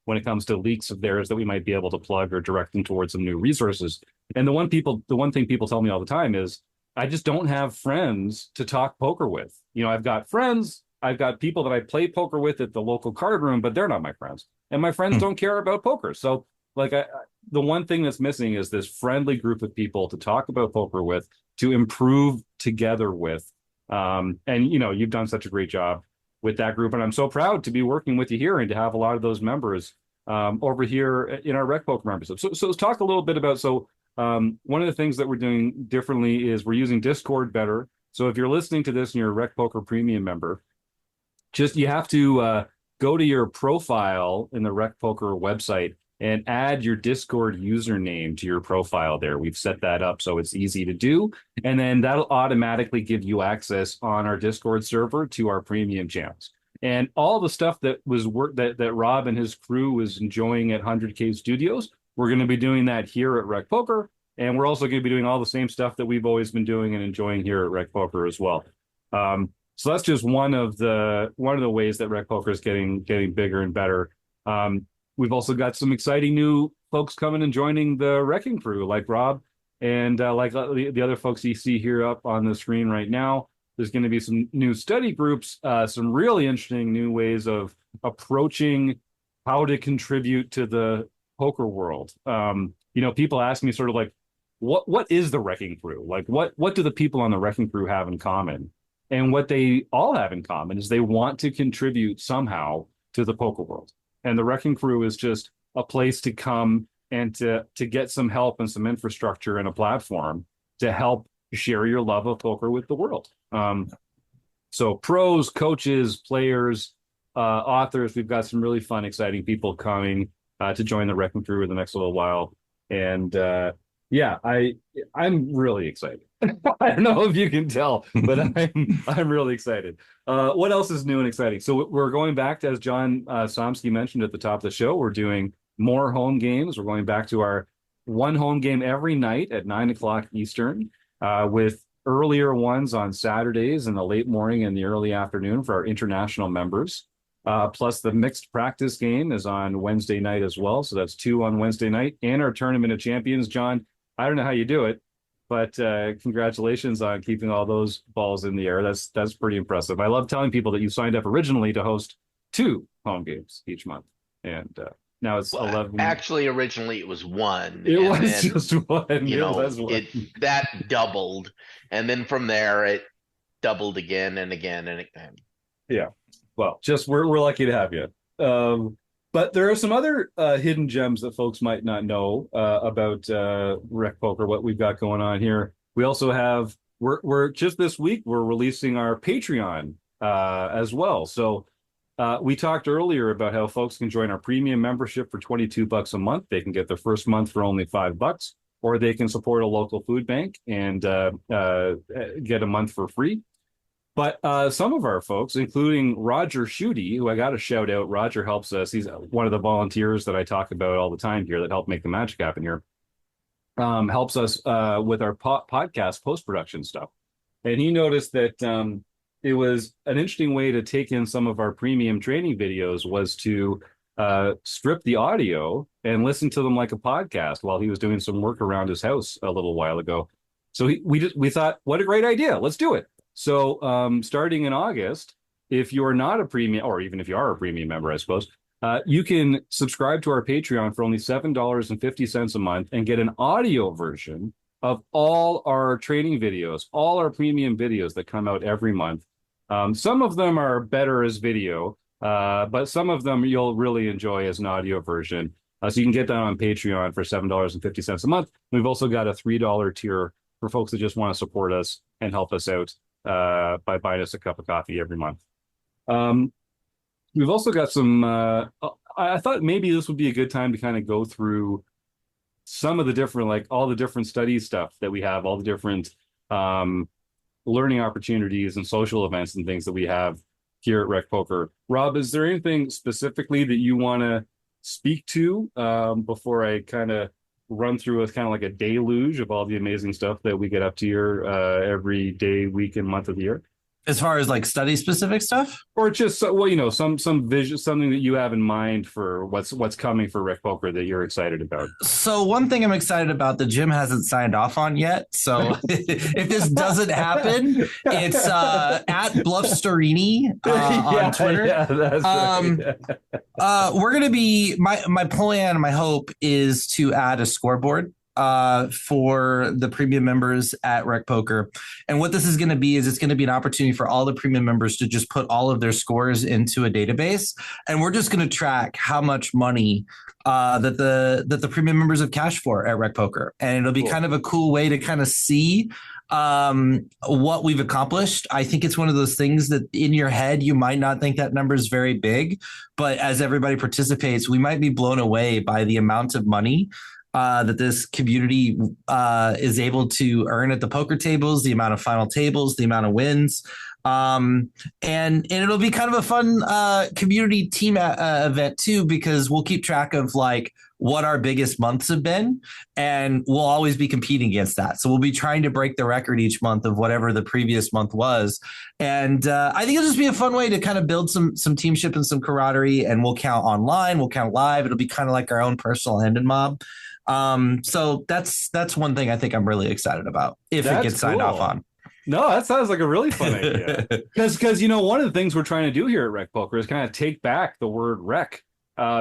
when it comes to leaks of theirs that we might be able to plug or direct them towards some new resources. And the one thing people tell me all the time is, I just don't have friends to talk poker with. I've got friends, I've got people that I play poker with at the local card room, but they're not my friends. And my friends don't care about poker. So the one thing that's missing is this friendly group of people to talk about poker with, to improve together with. And you've done such a great job with that group, and I'm so proud to be working with you here and to have a lot of those members over here in our RecPoker membership. So let's talk a little bit about, one of the things that we're doing differently is we're using Discord better. So if you're listening to this and you're a RecPoker premium member, you have to go to your profile in the RecPoker website and add your Discord username to your profile there. We've set that up so it's easy to do. And then that'll automatically give you access on our Discord server to our premium channels. And all the stuff that was that Rob and his crew was enjoying at 100K Studios, we're going to be doing that here at RecPoker. And we're also going to be doing all the same stuff that we've always been doing and enjoying here at RecPoker as well. So that's just one of the ways that RecPoker is getting bigger and better. We've also got some exciting new folks coming and joining the RECing Crew, like Rob and like the other folks you see here up on the screen right now. There's going to be some new study groups, some really interesting new ways of approaching how to contribute to the poker world. People ask me sort of like, what is the RECing Crew? Like, what do the people on the RECing Crew have in common? And what they all have in common is they want to contribute somehow to the poker world. And the RECing Crew is just a place to come and to get some help and some infrastructure and a platform to help share your love of poker with the world. So pros, coaches, players, authors, we've got some really fun, exciting people coming to join the RECing Crew in the next little while. And I'm really excited. I don't know if you can tell, but I'm really excited. What else is new and exciting? So we're going back to, as John Somsky mentioned at the top of the show, we're doing more home games. We're going back to our one home game every night at 9:00 Eastern, with earlier ones on Saturdays in the late morning and the early afternoon for our international members. Plus the mixed practice game is on Wednesday night as well. So that's 2 on Wednesday night, and our Tournament of Champions. John, I don't know how you do it, but congratulations on keeping all those balls in the air. That's pretty impressive. I love telling people that you signed up originally to host 2 home games each month, and now it's 11. Actually, originally it was 1. It was just 1. That doubled, and then from there it doubled again and again and again. Yeah, well, just we're lucky to have you. But there are some other hidden gems that folks might not know about RecPoker, what we've got going on here. We also have, we're just this week, we're releasing our Patreon as well. So we talked earlier about how folks can join our premium membership for $22 a month. They can get their first month for only $5, or they can support a local food bank and get a month for free. But some of our folks, including Roger Schutte, who I got to shout out, Roger helps us. He's one of the volunteers that I talk about all the time here that help make the magic happen here. Helps us with our podcast post-production stuff. And he noticed that it was an interesting way to take in some of our premium training videos was to strip the audio and listen to them like a podcast while he was doing some work around his house a little while ago. So we thought, what a great idea. Let's do it. So starting in August, if you're not a premium, or even if you are a premium member, I suppose, you can subscribe to our Patreon for only $7.50 a month and get an audio version of all our training videos, all our premium videos that come out every month. Some of them are better as video, but some of them you'll really enjoy as an audio version. So you can get that on Patreon for $7.50 a month. We've also got a $3 tier for folks that just want to support us and help us out by buying us a cup of coffee every month. We've also got some, I thought maybe this would be a good time to kind of go through some of the different, like all the different study stuff that we have, all the different learning opportunities and social events and things that we have here at Rec Poker. Rob, is there anything specifically that you want to speak to before I kind of run through a kind of like a deluge of all the amazing stuff that we get up to here every day, week, and month of the year? As far as like study specific stuff, or just some vision, something that you have in mind for what's coming for Rec Poker that you're excited about. So one thing I'm excited about that Jim hasn't signed off on yet. So if this doesn't happen, it's at BLUFFSTORINI on Twitter. Yeah, that's right. We're gonna be my plan. My hope is to add a scoreboard for the premium members at Rec Poker. And what this is going to be is it's going to be an opportunity for all the premium members to just put all of their scores into a database. And we're just going to track how much money that the premium members have cashed for at Rec Poker. And it'll be kind of a cool way to kind of see what we've accomplished. I think it's one of those things that in your head, you might not think that number is very big, but as everybody participates, we might be blown away by the amount of money that this community is able to earn at the poker tables, the amount of final tables, the amount of wins. And it'll be kind of a fun community team event too, because we'll keep track of like what our biggest months have been, and we'll always be competing against that. So we'll be trying to break the record each month of whatever the previous month was. And I think it'll just be a fun way to kind of build some teamship and some camaraderie, and we'll count online, we'll count live. It'll be kind of like our own personal Hendon mob. So that's one thing I think I'm really excited about if it gets signed off on. No, that sounds like a really fun idea. Because one of the things we're trying to do here at Rec Poker is kind of take back the word rec.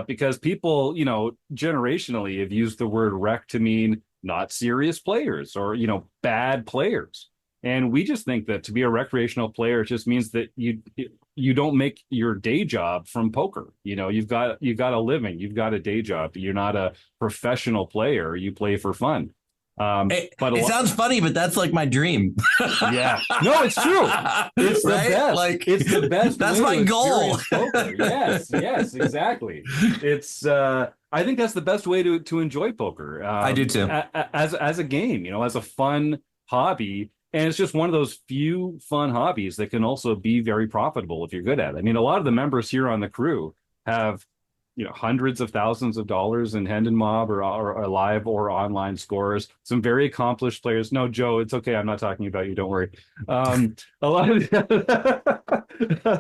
Because people, generationally have used the word rec to mean not serious players or, bad players. And we just think that to be a recreational player just means that you don't make your day job from poker. You've got a living, you've got a day job. You're not a professional player. You play for fun. But it sounds funny, but that's like my dream. Yeah, no, it's true. It's the best. Like, it's the best. That's my goal. Yes, exactly. It's. I think that's the best way to enjoy poker. I do too. As a game, as a fun hobby. And it's just one of those few fun hobbies that can also be very profitable if you're good at it. I mean, a lot of the members here on the crew have, hundreds of thousands of dollars in Hendon Mob or live or online scores. Some very accomplished players. No, Joe, it's okay. I'm not talking about you. Don't worry. A lot of,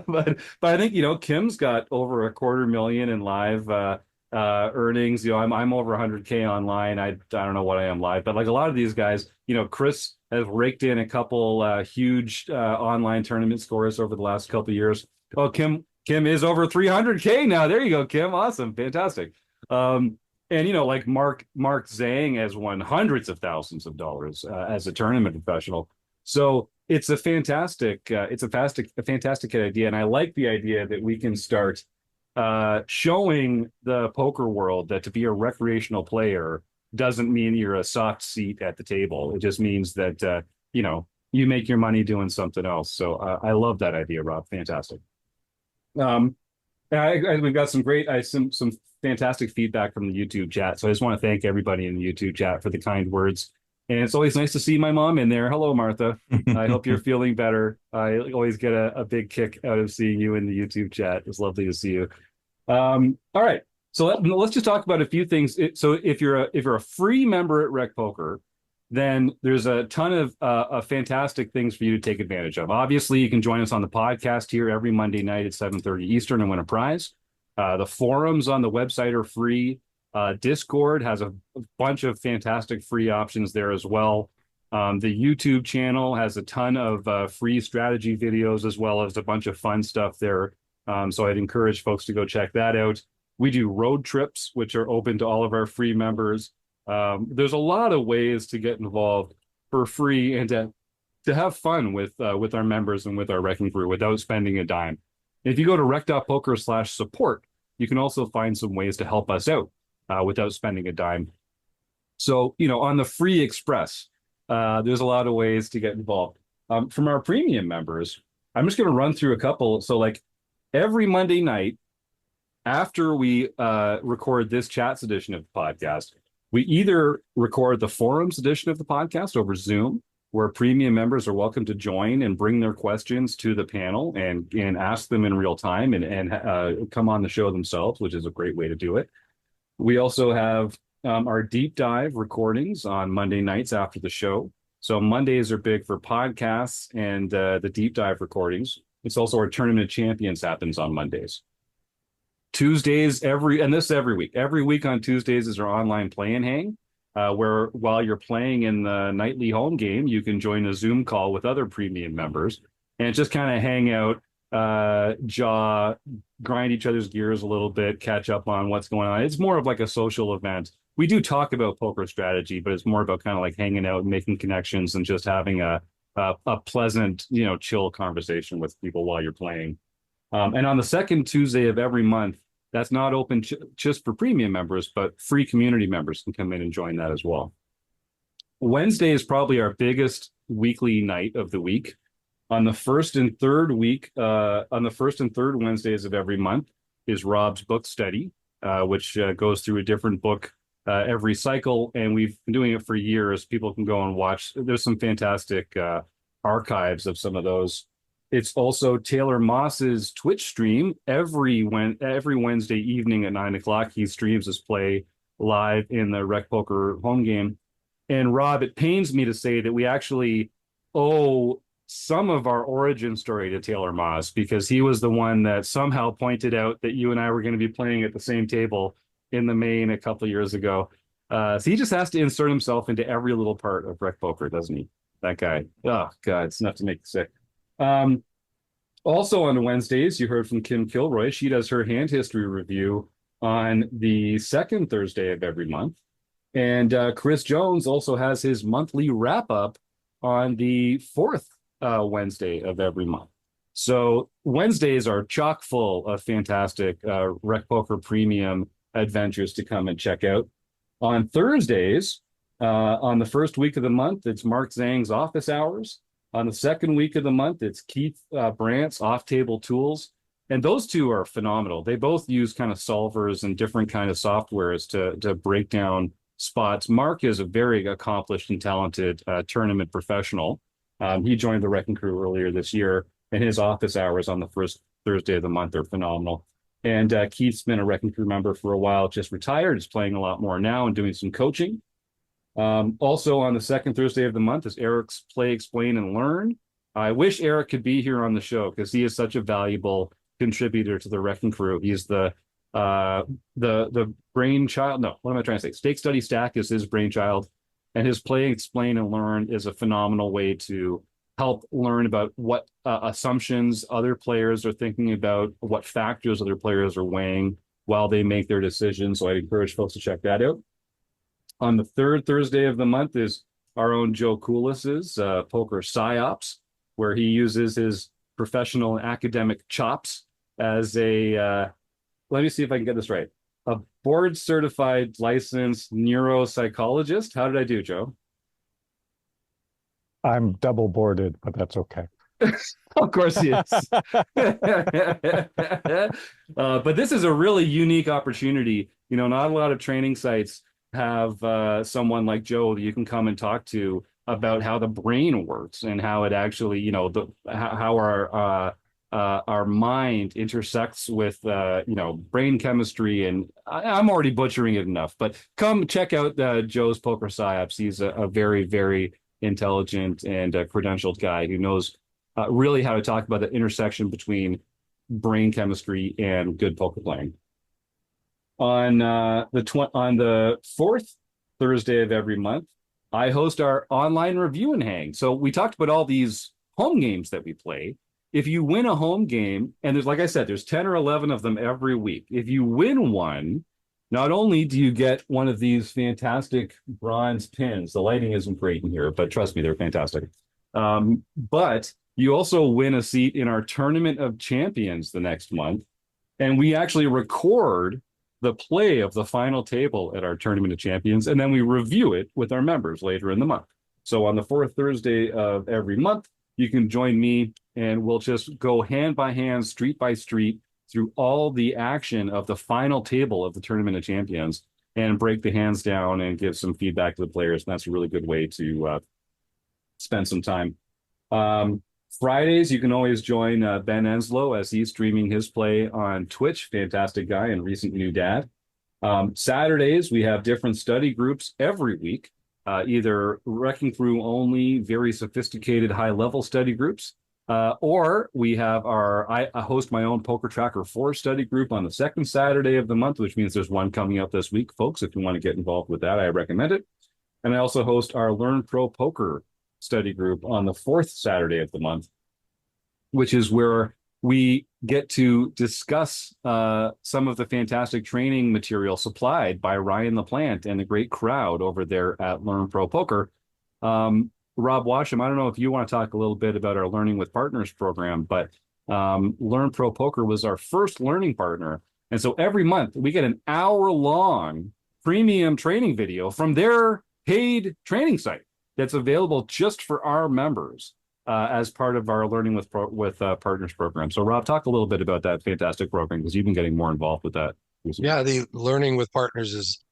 but I think Kim's got over $250,000 in live earnings. I'm over 100K online. I don't know what I am live, but like a lot of these guys, Chris has raked in a couple huge online tournament scores over the last couple of years. Oh, Kim is over 300K now. There you go, Kim. Awesome. Fantastic. And like Mark Zhang has won hundreds of thousands of dollars as a tournament professional. So it's a fantastic idea. And I like the idea that we can start showing the poker world that to be a recreational player doesn't mean you're a soft seat at the table. It just means that, you make your money doing something else. So I love that idea, Rob. Fantastic. We've got some fantastic feedback from the YouTube chat. So I just want to thank everybody in the YouTube chat for the kind words. And it's always nice to see my mom in there. Hello, Martha. I hope you're feeling better. I always get a big kick out of seeing you in the YouTube chat. It's lovely to see you. All right. So let's just talk about a few things. So if you're a free member at Rec Poker, then there's a ton of fantastic things for you to take advantage of. Obviously, you can join us on the podcast here every Monday night at 7:30 Eastern and win a prize. The forums on the website are free. Discord has a bunch of fantastic free options there as well. The YouTube channel has a ton of free strategy videos as well as a bunch of fun stuff there. So I'd encourage folks to go check that out. We do road trips, which are open to all of our free members. There's a lot of ways to get involved for free and to have fun with our members and with our Wrecking Crew without spending a dime. If you go to rec.poker/support, you can also find some ways to help us out without spending a dime. So, on the free express, There's a lot of ways to get involved. From our premium members, I'm just going to run through a couple. So like every Monday night after we record this chats edition of the podcast, we either record the forums edition of the podcast over Zoom, where premium members are welcome to join and bring their questions to the panel and ask them in real time and come on the show themselves, which is a great way to do it. We also have our deep dive recordings on Monday nights after the show. So Mondays are big for podcasts and the deep dive recordings. It's also our Tournament of Champions happens on Mondays. Tuesdays, every week. Every week on Tuesdays is our online play and hang, where while you're playing in the nightly home game, you can join a Zoom call with other premium members and just kind of hang out, grind each other's gears a little bit, catch up on what's going on. It's more of like a social event. We do talk about poker strategy, but it's more about kind of like hanging out and making connections and just having a pleasant, chill conversation with people while you're playing. And on the second Tuesday of every month, that's not open just for premium members, but free community members can come in and join that as well. Wednesday is probably our biggest weekly night of the week. On the first and third Wednesdays of every month is Rob's book study, which goes through a different book every cycle. And we've been doing it for years. People can go and watch. There's some fantastic archives of some of those. It's also Taylor Moss's Twitch stream every Wednesday evening at 9:00. He streams his play live in the RecPoker home game. And Rob, it pains me to say that we actually owe some of our origin story to Taylor Moss, because he was the one that somehow pointed out that you and I were going to be playing at the same table in the main a couple of years ago. So he just has to insert himself into every little part of RecPoker, doesn't he? That guy. Oh, God, it's enough to make you sick. Also on Wednesdays, you heard from Kim Kilroy. She does her hand history review on the second Thursday of every month. And Chris Jones also has his monthly wrap-up on the fourth Wednesday of every month. So Wednesdays are chock full of fantastic RecPoker premium adventures to come and check out. On Thursdays, on the first week of the month, it's Mark Zhang's office hours. On the second week of the month, it's Keith Brandt's off-table tools. And those two are phenomenal. They both use kind of solvers and different kind of softwares to break down spots. Mark is a very accomplished and talented tournament professional. He joined the RECing Crew earlier this year, and his office hours on the first Thursday of the month are phenomenal. And Keith's been a RECing Crew member for a while, just retired, is playing a lot more now and doing some coaching. Also on the second Thursday of the month is Eric's Play, Explain, and Learn. I wish Eric could be here on the show because he is such a valuable contributor to the RECing Crew. He's the brainchild. No, what am I trying to say? Stake Study Stack is his brainchild, and his Play, Explain, and Learn is a phenomenal way to help learn about what assumptions other players are thinking about, what factors other players are weighing while they make their decisions. So I encourage folks to check that out. On the third Thursday of the month is our own Joe Coulis's Poker Psyops, where he uses his professional and academic chops as a, let me see if I can get this right, a board-certified licensed neuropsychologist. How did I do, Joe? I'm double boarded, but that's okay. Of course he is. But this is a really unique opportunity. Not a lot of training sites have someone like Joe that you can come and talk to about how the brain works and how it actually, how our mind intersects with brain chemistry. And I'm already butchering it enough, but come check out Joe's Poker Psyops. He's a very, very intelligent and credentialed guy who knows really how to talk about the intersection between brain chemistry and good poker playing. On the fourth Thursday of every month, I host our online review and hang. So we talked about all these home games that we play. If you win a home game, and there's, like I said, there's 10 or 11 of them every week. If you win one, not only do you get one of these fantastic bronze pins, the lighting isn't great in here, but trust me, they're fantastic. But you also win a seat in our Tournament of Champions the next month. And we actually record the play of the final table at our Tournament of Champions, and then we review it with our members later in the month. So on the fourth Thursday of every month, you can join me and we'll just go hand by hand, street by street through all the action of the final table of the Tournament of Champions and break the hands down and give some feedback to the players. And that's a really good way to spend some time. Fridays, you can always join Ben Enslow as he's streaming his play on Twitch. Fantastic guy and recent new dad. Saturdays, we have different study groups every week, either RECing Crew only, very sophisticated high-level study groups, or we have I host my own Poker Tracker 4 study group on the second Saturday of the month, which means there's one coming up this week, folks. If you want to get involved with that, I recommend it. And I also host our Learn Pro Poker study group on the fourth Saturday of the month, which is where we get to discuss some of the fantastic training material supplied by Ryan LaPlante and the great crowd over there at Learn Pro Poker. Rob Washam, I don't know if you want to talk a little bit about our Learning with Partners program, but Learn Pro Poker was our first learning partner. And so every month we get an hour-long premium training video from their paid training site that's available just for our members as part of our Learning with Partners program. So Rob, talk a little bit about that fantastic program because you've been getting more involved with that recently. Yeah, the Learning with Partners is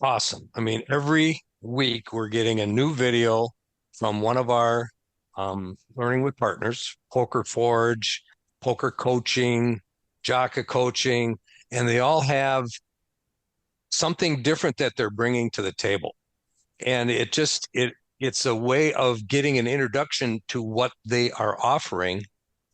awesome. I mean, every week we're getting a new video from one of our Learning with Partners, Poker Forge, Poker Coaching, Jaka Coaching, and they all have something different that they're bringing to the table. And it's a way of getting an introduction to what they are offering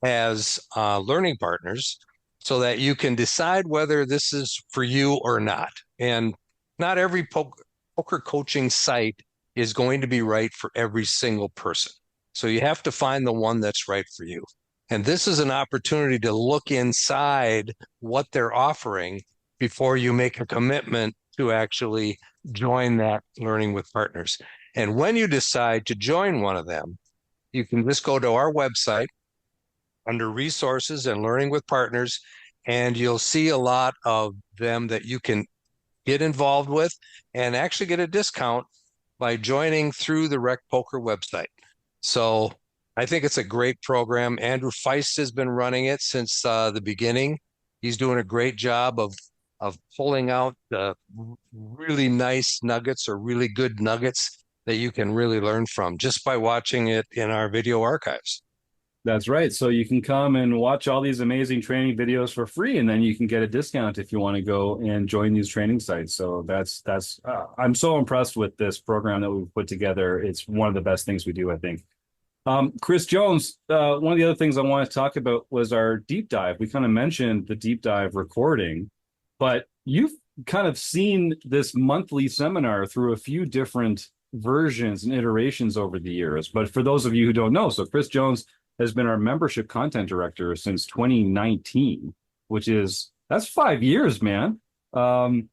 as learning partners so that you can decide whether this is for you or not. And not every poker coaching site is going to be right for every single person. So you have to find the one that's right for you. And this is an opportunity to look inside what they're offering before you make a commitment to actually join that Learning with Partners. And when you decide to join one of them, you can just go to our website under resources and Learning with Partners, and you'll see a lot of them that you can get involved with and actually get a discount by joining through the RecPoker website. So I think it's a great program. Andrew Feist has been running it since the beginning. He's doing a great job of pulling out the really nice nuggets or really good nuggets that you can really learn from just by watching it in our video archives. That's right. So you can come and watch all these amazing training videos for free, and then you can get a discount if you want to go and join these training sites. So that's I'm so impressed with this program that we've put together. It's one of the best things we do, I think. Chris Jones, one of the other things I want to talk about was our deep dive. We kind of mentioned the deep dive recording, but you've kind of seen this monthly seminar through a few different versions and iterations over the years. But for those of you who don't know, so Chris Jones has been our membership content director since 2019, that's 5 years, man. And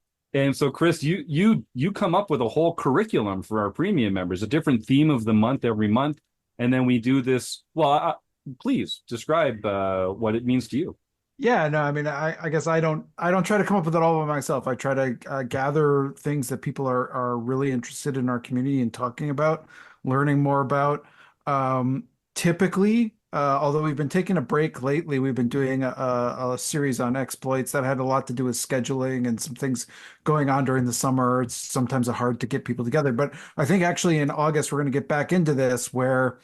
so Chris, you come up with a whole curriculum for our premium members, a different theme of the month every month. And then we do this. Well, please describe what it means to you. Yeah, no, I mean, I guess I don't try to come up with it all by myself. I try to gather things that people are really interested in our community and talking about, learning more about. Typically, although we've been taking a break lately, we've been doing a series on exploits that had a lot to do with scheduling and some things going on during the summer. It's sometimes hard to get people together, but I think actually in August we're going to get back into this where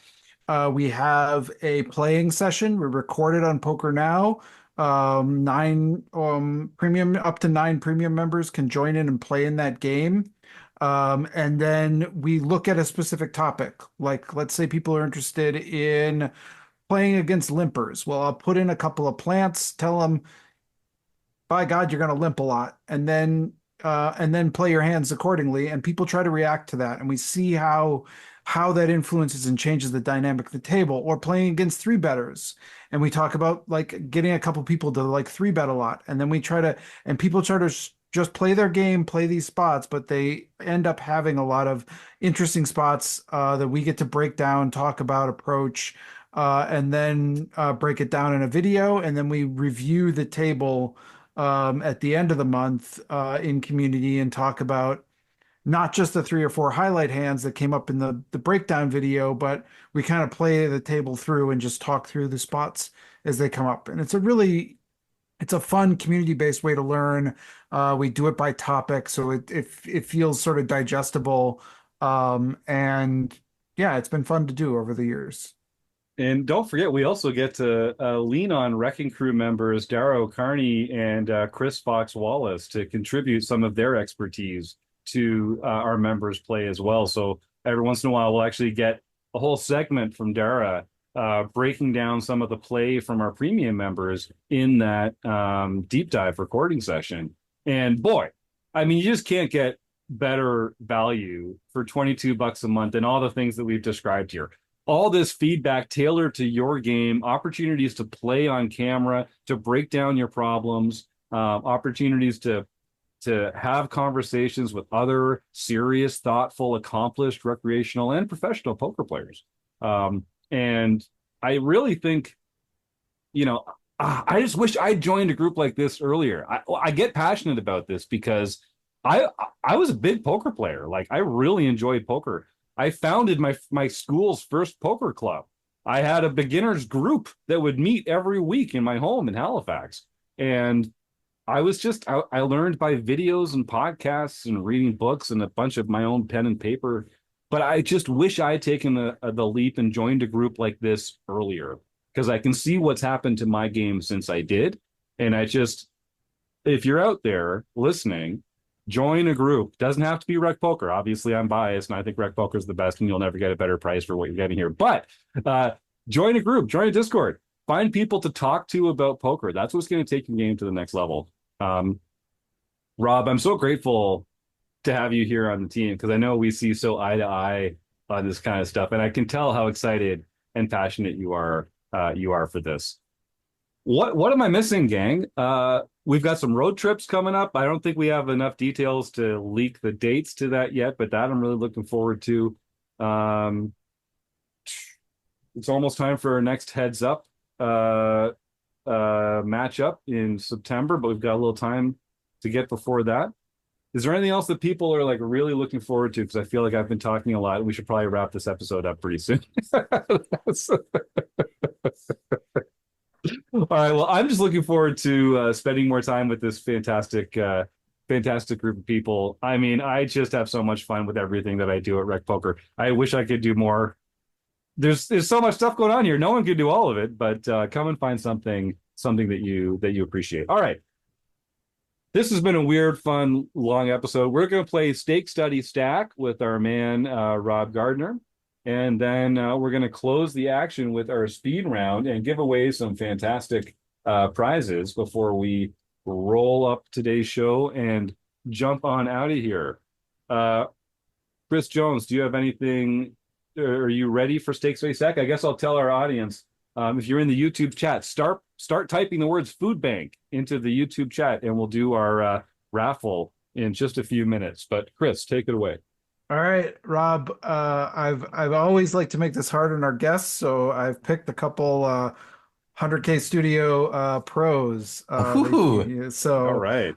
we have a playing session. We recorded on Poker Now. 9 premium, up to 9 premium members can join in and play in that game. And then we look at a specific topic. Like, let's say people are interested in playing against limpers. Well, I'll put in a couple of plants, tell them, by God, you're going to limp a lot. And then play your hands accordingly. And people try to react to that. And we see how that influences and changes the dynamic of the table. Or playing against 3-betters. And we talk about like getting a couple people to like 3-bet a lot. And then people try to just play their game, play these spots, but they end up having a lot of interesting spots that we get to break down, talk about, approach, and then break it down in a video. And then we review the table at the end of the month in community and talk about not just the 3 or 4 highlight hands that came up in the breakdown video, but we kind of play the table through and just talk through the spots as they come up. And it's a fun community-based way to learn. We do it by topic, so it feels sort of digestible. And yeah, it's been fun to do over the years. And don't forget, we also get to lean on RECing Crew members Darrow Carney and Chris Fox Wallace to contribute some of their expertise to our members' play as well. So every once in a while, we'll actually get a whole segment from Dara breaking down some of the play from our premium members in that deep dive recording session. And boy, I mean, you just can't get better value for $22 a month than all the things that we've described here. All this feedback tailored to your game, opportunities to play on camera, to break down your problems, opportunities to have conversations with other serious, thoughtful, accomplished, recreational, and professional poker players. And I really think, I just wish I'd joined a group like this earlier. I get passionate about this because I was a big poker player. Like, I really enjoyed poker. I founded my school's first poker club. I had a beginners group that would meet every week in my home in Halifax. And I learned by videos and podcasts and reading books and a bunch of my own pen and paper. But I just wish I had taken the leap and joined a group like this earlier, because I can see what's happened to my game since I did. And if you're out there listening, join a group. Doesn't have to be RecPoker. Obviously, I'm biased, and I think RecPoker is the best, and you'll never get a better price for what you're getting here. But join a group, join a Discord, find people to talk to about poker. That's what's going to take your game to the next level. Rob, I'm so grateful to have you here on the team, because I know we see so eye to eye on this kind of stuff, and I can tell how excited and passionate you are for this. What am I missing, gang? We've got some road trips coming up. I don't think we have enough details to leak the dates to that yet, but that I'm really looking forward to. It's almost time for our next heads up matchup in September, but we've got a little time to get before that. Is there anything else that people are like really looking forward to? Because I feel like I've been talking a lot, and we should probably wrap this episode up pretty soon. All right. Well, I'm just looking forward to spending more time with this fantastic group of people. I mean, I just have so much fun with everything that I do at RecPoker. I wish I could do more. There's so much stuff going on here. No one can do all of it, but come and find something that you appreciate. All right. This has been a weird, fun, long episode. We're going to play Stake Study Stack with our man, Rob Gardner. And then we're going to close the action with our speed round and give away some fantastic prizes before we roll up today's show and jump on out of here. Chris Jones, do you have anything? Are you ready for Stake Study Stack? I guess I'll tell our audience, if you're in the YouTube chat, start typing the words food bank into the YouTube chat, and we'll do our raffle in just a few minutes. But Chris, take it away. All right, Rob. I've always liked to make this hard on our guests, so I've picked a couple 100K Studio pros. So all right.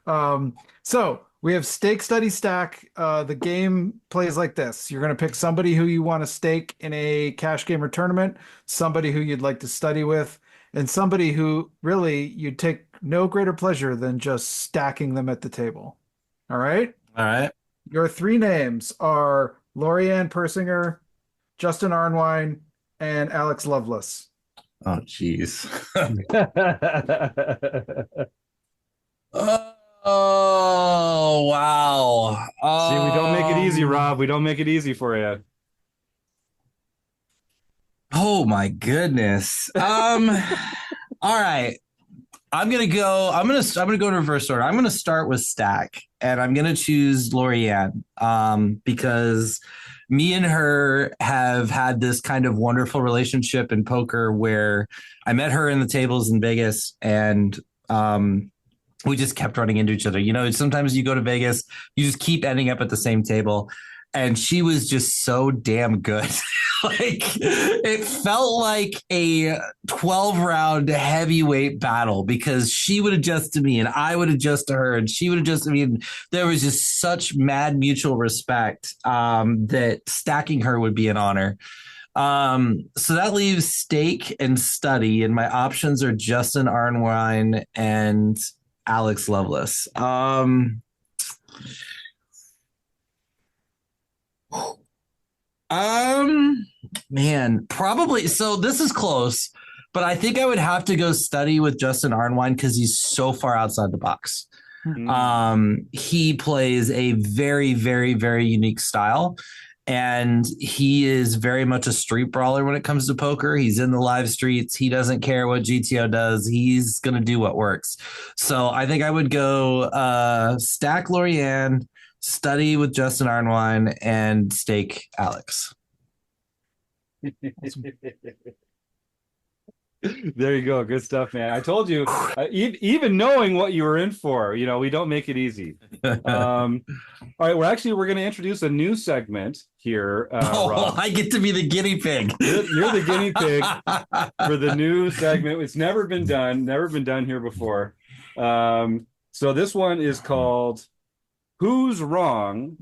So we have Stake Study Stack. The game plays like this: you're going to pick somebody who you want to stake in a cash game or tournament, somebody who you'd like to study with, and somebody who really you'd take no greater pleasure than just stacking them at the table. All right. All right. Your 3 names are Lori-Ann Persinger, Justin Arnwine, and Alex Loveless. Oh, geez. Oh, wow. See, we don't make it easy, Rob. We don't make it easy for you. Oh, my goodness. All right. I'm gonna go in reverse order. I'm gonna start with Stack, and I'm gonna choose Lori-Ann because me and her have had this kind of wonderful relationship in poker where I met her in the tables in Vegas, and we just kept running into each other. Sometimes you go to Vegas, you just keep ending up at the same table. and she was just so damn good. Like it felt like a 12-round heavyweight battle because she would adjust to me and I would adjust to her and she would adjust to me. And there was just such mad mutual respect that stacking her would be an honor. So that leaves stake and study, and my options are Justin Arnwine and Alex Loveless. Man, probably. So this is close, but I think I would have to go study with Justin Arnwine because he's so far outside the box. He plays a very, very, very unique style, and he is very much a street brawler when it comes to poker. He's in the live streets. He doesn't care what GTO does. He's going to do what works. So I think I would go stack Lori-Ann, study with Justin Arnwine, and stake Alex. There you go. Good stuff, man. I told you, even knowing what you were in for, we don't make it easy. All right, we're going to introduce a new segment here. Rob. I get to be the guinea pig. You're the guinea pig for the new segment. It's never been done here before. So this one is called Who's Wrong,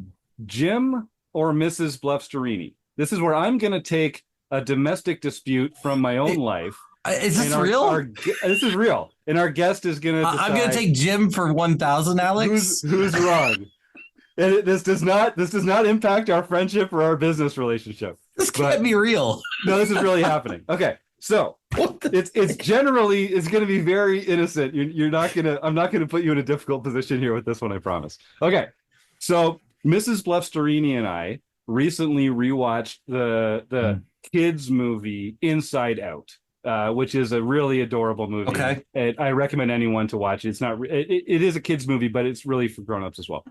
Jim or Mrs. BLUFFSTORINI? This is where I'm going to take a domestic dispute from my own life. Is this real? This is real. And our guest is going to decide. I'm going to take Jim for 1,000, Alex. Who's wrong? And this does not impact our friendship or our business relationship. This can't be real. No, this is really happening. Okay. So it's going to be very innocent. I'm not going to put you in a difficult position here with this one, I promise. Okay. So Mrs. BLUFFSTORINI and I recently rewatched the kids movie Inside Out, which is a really adorable movie. Okay. And I recommend anyone to watch it. It's not, it is a kids movie, but it's really for grownups as well.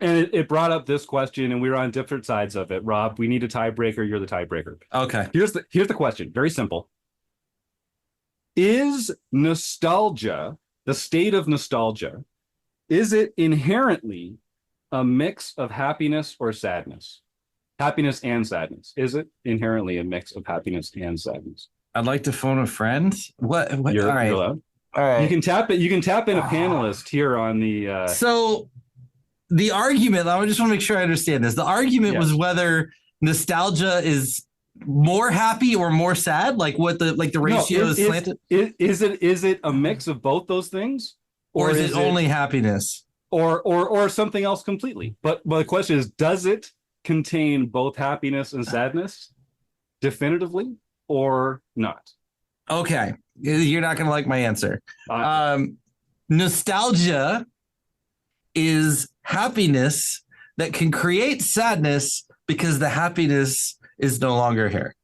And it brought up this question, and we were on different sides of it. Rob, we need a tiebreaker. You're the tiebreaker. Okay. Here's the question. Very simple. Is nostalgia, the state of nostalgia, is it inherently a mix of happiness or sadness? Happiness and sadness. Is it inherently a mix of happiness and sadness? I'd like to phone a friend. What? All right. You're allowed. All right. You can tap in a panelist here on the. So the argument, I just want to make sure I understand this. The argument was whether nostalgia is more happy or more sad, like what the ratio is slanted. Is it a mix of both those things, or is it only happiness, or something else completely? But the question is, does it contain both happiness and sadness definitively or not? Okay, you're not going to like my answer. Nostalgia is happiness that can create sadness because the happiness is no longer here.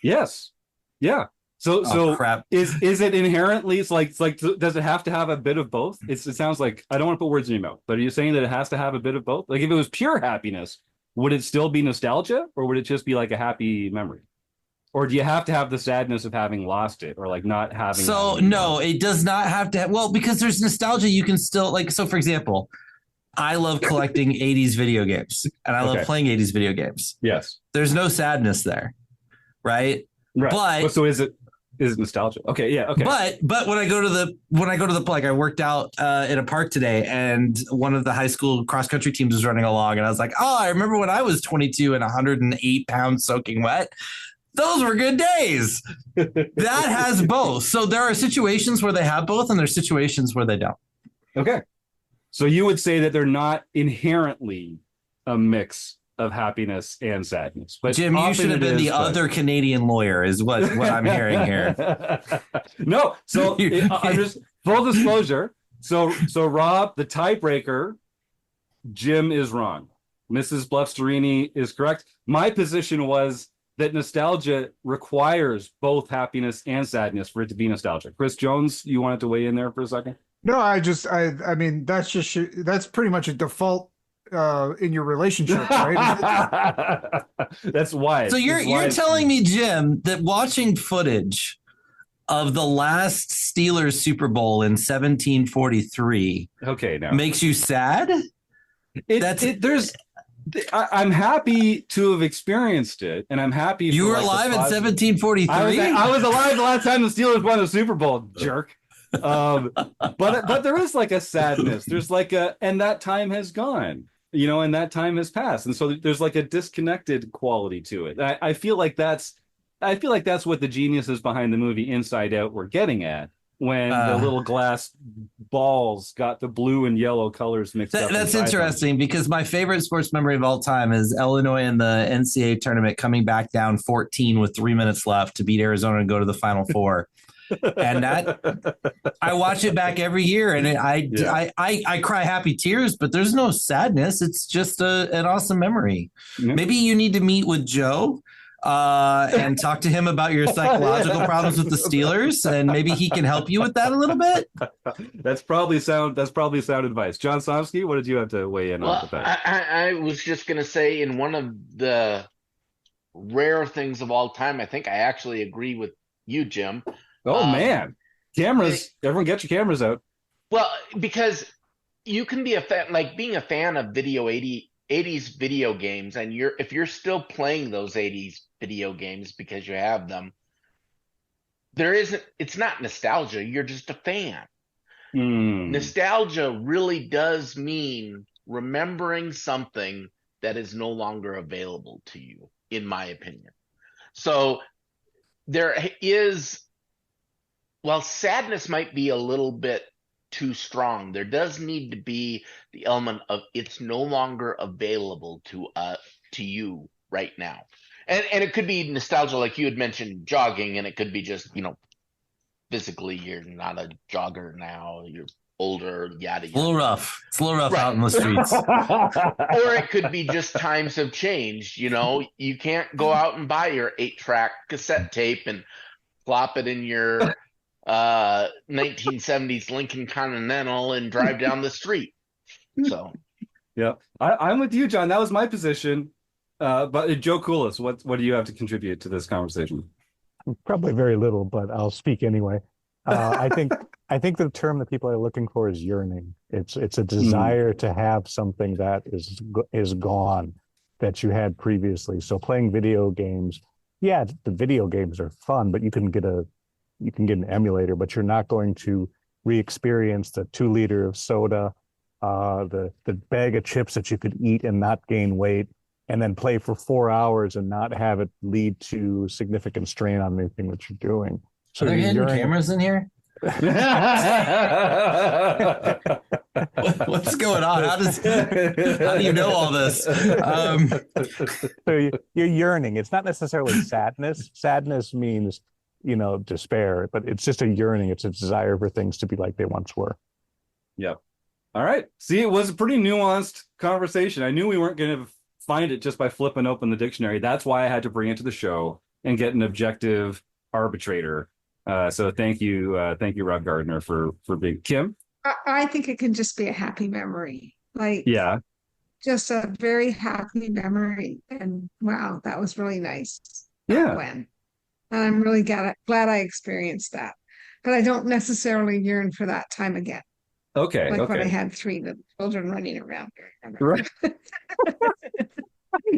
Yes. Yeah. So crap. Is it inherently, it's like does it have to have a bit of both? It sounds like, I don't want to put words in your mouth, but are you saying that it has to have a bit of both? Like if it was pure happiness, would it still be nostalgia, or would it just be like a happy memory? Or do you have to have the sadness of having lost it, or like not having? So no, it does not have to. Well, because there's nostalgia, you can still so for example, I love collecting 80s video games, and I love playing 80s video games. Yes. There's no sadness there, right? Right. But so is it nostalgia? Okay. Yeah. Okay. But when I go to the like I worked out in a park today, and one of the high school cross country teams was running along, and I was like, oh, I remember when I was 22 and 108 pounds soaking wet. Those were good days. That has both. So there are situations where they have both, and there's situations where they don't. Okay. So you would say that they're not inherently a mix of happiness and sadness. But Jim, you should have been the other Canadian lawyer, is what I'm hearing here. No. So I'm just full disclosure. So Rob, the tiebreaker, Jim is wrong. Mrs. BLUFFSTORINI is correct. My position was that nostalgia requires both happiness and sadness for it to be nostalgia. Chris Jones, you wanted to weigh in there for a second? No, I mean, that's pretty much a default in your relationship, right? That's why. So you're telling me, Jim, that watching footage of the last Steelers Super Bowl in 1743 now makes you sad? I'm happy to have experienced it, and I'm happy. You were alive in 1743. I was alive the last time the Steelers won the Super Bowl, jerk. But there is like a sadness. There's like and that time has gone, and that time has passed, and so there's like a disconnected quality to it. I feel like that's what the geniuses behind the movie Inside Out were getting at. When the little glass balls got the blue and yellow colors mixed up. That's interesting because my favorite sports memory of all time is Illinois in the NCAA tournament coming back down 14 with 3 minutes left to beat Arizona and go to the Final Four. And that I watch it back every year, and I cry happy tears, but there's no sadness. It's just an awesome memory. Yeah. Maybe you need to meet with Joe and talk to him about your psychological problems with the Steelers, and maybe he can help you with that a little bit. That's probably sound advice. John Somsky, what did you have to weigh in on with that? I was just going to say, in one of the rare things of all time, I think I actually agree with you, Jim. Oh, man. Cameras. Everyone get your cameras out. Well, because you can be a fan, like being a fan of 80s video games, and if you're still playing those 80s video games because you have them, it's not nostalgia, you're just a fan. Nostalgia really does mean remembering something that is no longer available to you, in my opinion. So there is, while sadness might be a little bit too strong, there does need to be the element of it's no longer available to you right now. And it could be nostalgia, like you had mentioned, jogging, and it could be just, physically you're not a jogger now, you're older, yada yada. It's a little rough. It's a little rough out in the streets. Or it could be just times have changed. You can't go out and buy your 8-track cassette tape and flop it in your 1970s Lincoln Continental and drive down the street. So, yeah, I'm with you, John. That was my position. But Joe Coolis, what do you have to contribute to this conversation? Probably very little, but I'll speak anyway. I think the term that people are looking for is yearning. It's a desire to have something that is gone that you had previously. So playing video games, yeah, the video games are fun, but you can get an emulator, but you're not going to re-experience the 2-liter of soda, the bag of chips that you could eat and not gain weight, and then play for 4 hours and not have it lead to significant strain on anything that you're doing. So are there hidden cameras in here? What's going on? How do you know all this? So you're yearning. It's not necessarily sadness. Sadness means, despair, but it's just a yearning. It's a desire for things to be like they once were. Yep. All right. See, it was a pretty nuanced conversation. I knew we weren't going to find it just by flipping open the dictionary. That's why I had to bring it to the show and get an objective arbitrator. So thank you, Rob Gardner, for being. Kim? I think it can just be a happy memory. Yeah, just a very happy memory. And wow, that was really nice. Yeah. And I'm really glad I experienced that. But I don't necessarily yearn for that time again. Okay. When I had 3 little children running around. Right.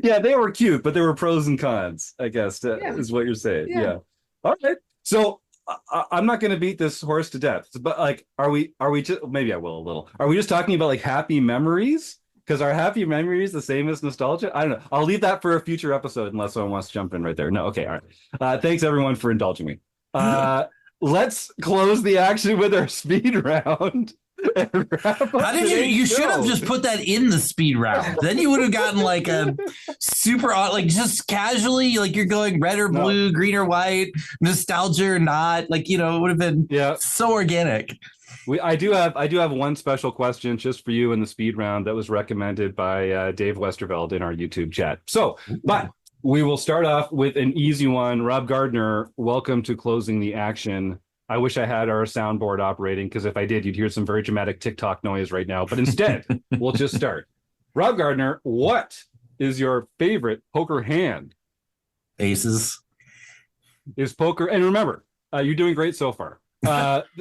Yeah, they were cute, but there were pros and cons, I guess, is what you're saying. Yeah. All right. So I'm not going to beat this horse to death, but are we just, maybe I will a little. Are we just talking about happy memories? Because are happy memories the same as nostalgia? I don't know. I'll leave that for a future episode unless someone wants to jump in right there. No. Okay. All right. Thanks everyone for indulging me. Let's close the action with our speed round. How did you should have just put that in the speed round. Then you would have gotten a super just casually, you're going red or blue, green or white, nostalgia or not. It would have been so organic. I do have one special question just for you in the speed round that was recommended by Dave Westerveld in our YouTube chat. So, but we will start off with an easy one. Rob Gardner, welcome to closing the action. I wish I had our soundboard operating, because if I did, you'd hear some very dramatic TikTok noise right now. But instead, we'll just start. Rob Gardner, what is your favorite poker hand? Aces. Is poker, and remember, you're doing great so far. Thanks.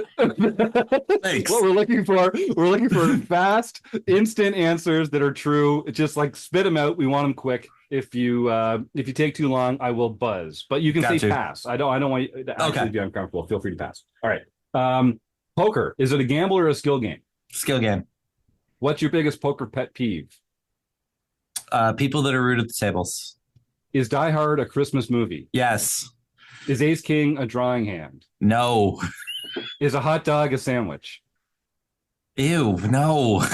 What we're looking for fast, instant answers that are true. Just like spit them out. We want them quick. If you take too long, I will buzz. But you can say pass. I don't want you to actually be uncomfortable. Feel free to pass. All right. Poker, is it a gamble or a skill game? Skill game. What's your biggest poker pet peeve? People that are rude at the tables. Is Die Hard a Christmas movie? Yes. Is Ace King a drawing hand? No. Is a hot dog a sandwich? Ew, no.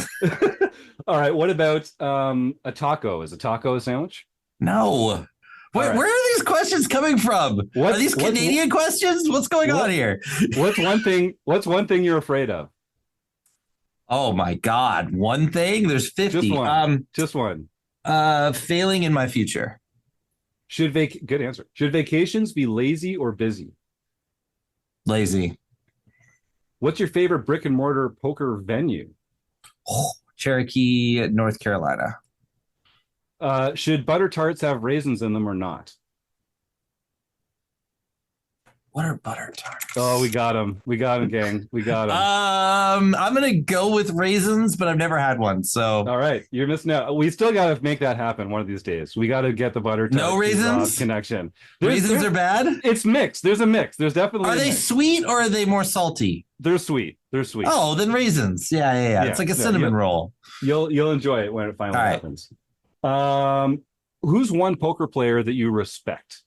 All right. What about a taco? Is a taco a sandwich? No. Where are these questions coming from? Are these Canadian questions? What's going on here? What's one thing you're afraid of? Oh my God. One thing? There's 50. Just one. Failing in my future. Good answer. Should vacations be lazy or busy? Lazy. What's your favorite brick and mortar poker venue? Cherokee, North Carolina. Should butter tarts have raisins in them or not? What are butter tarts? Oh, we got them. We got them, gang. We got them. I'm going to go with raisins, but I've never had one. So, all right. You're missing out. We still got to make that happen one of these days. We got to get the butter tarts. No raisins connection. Raisins are bad. It's mixed. There's a mix. There's definitely. Are they sweet or are they more salty? They're sweet. They're sweet. Oh, then raisins. Yeah. It's like a cinnamon roll. You'll enjoy it when it finally happens. Who's one poker player that you respect?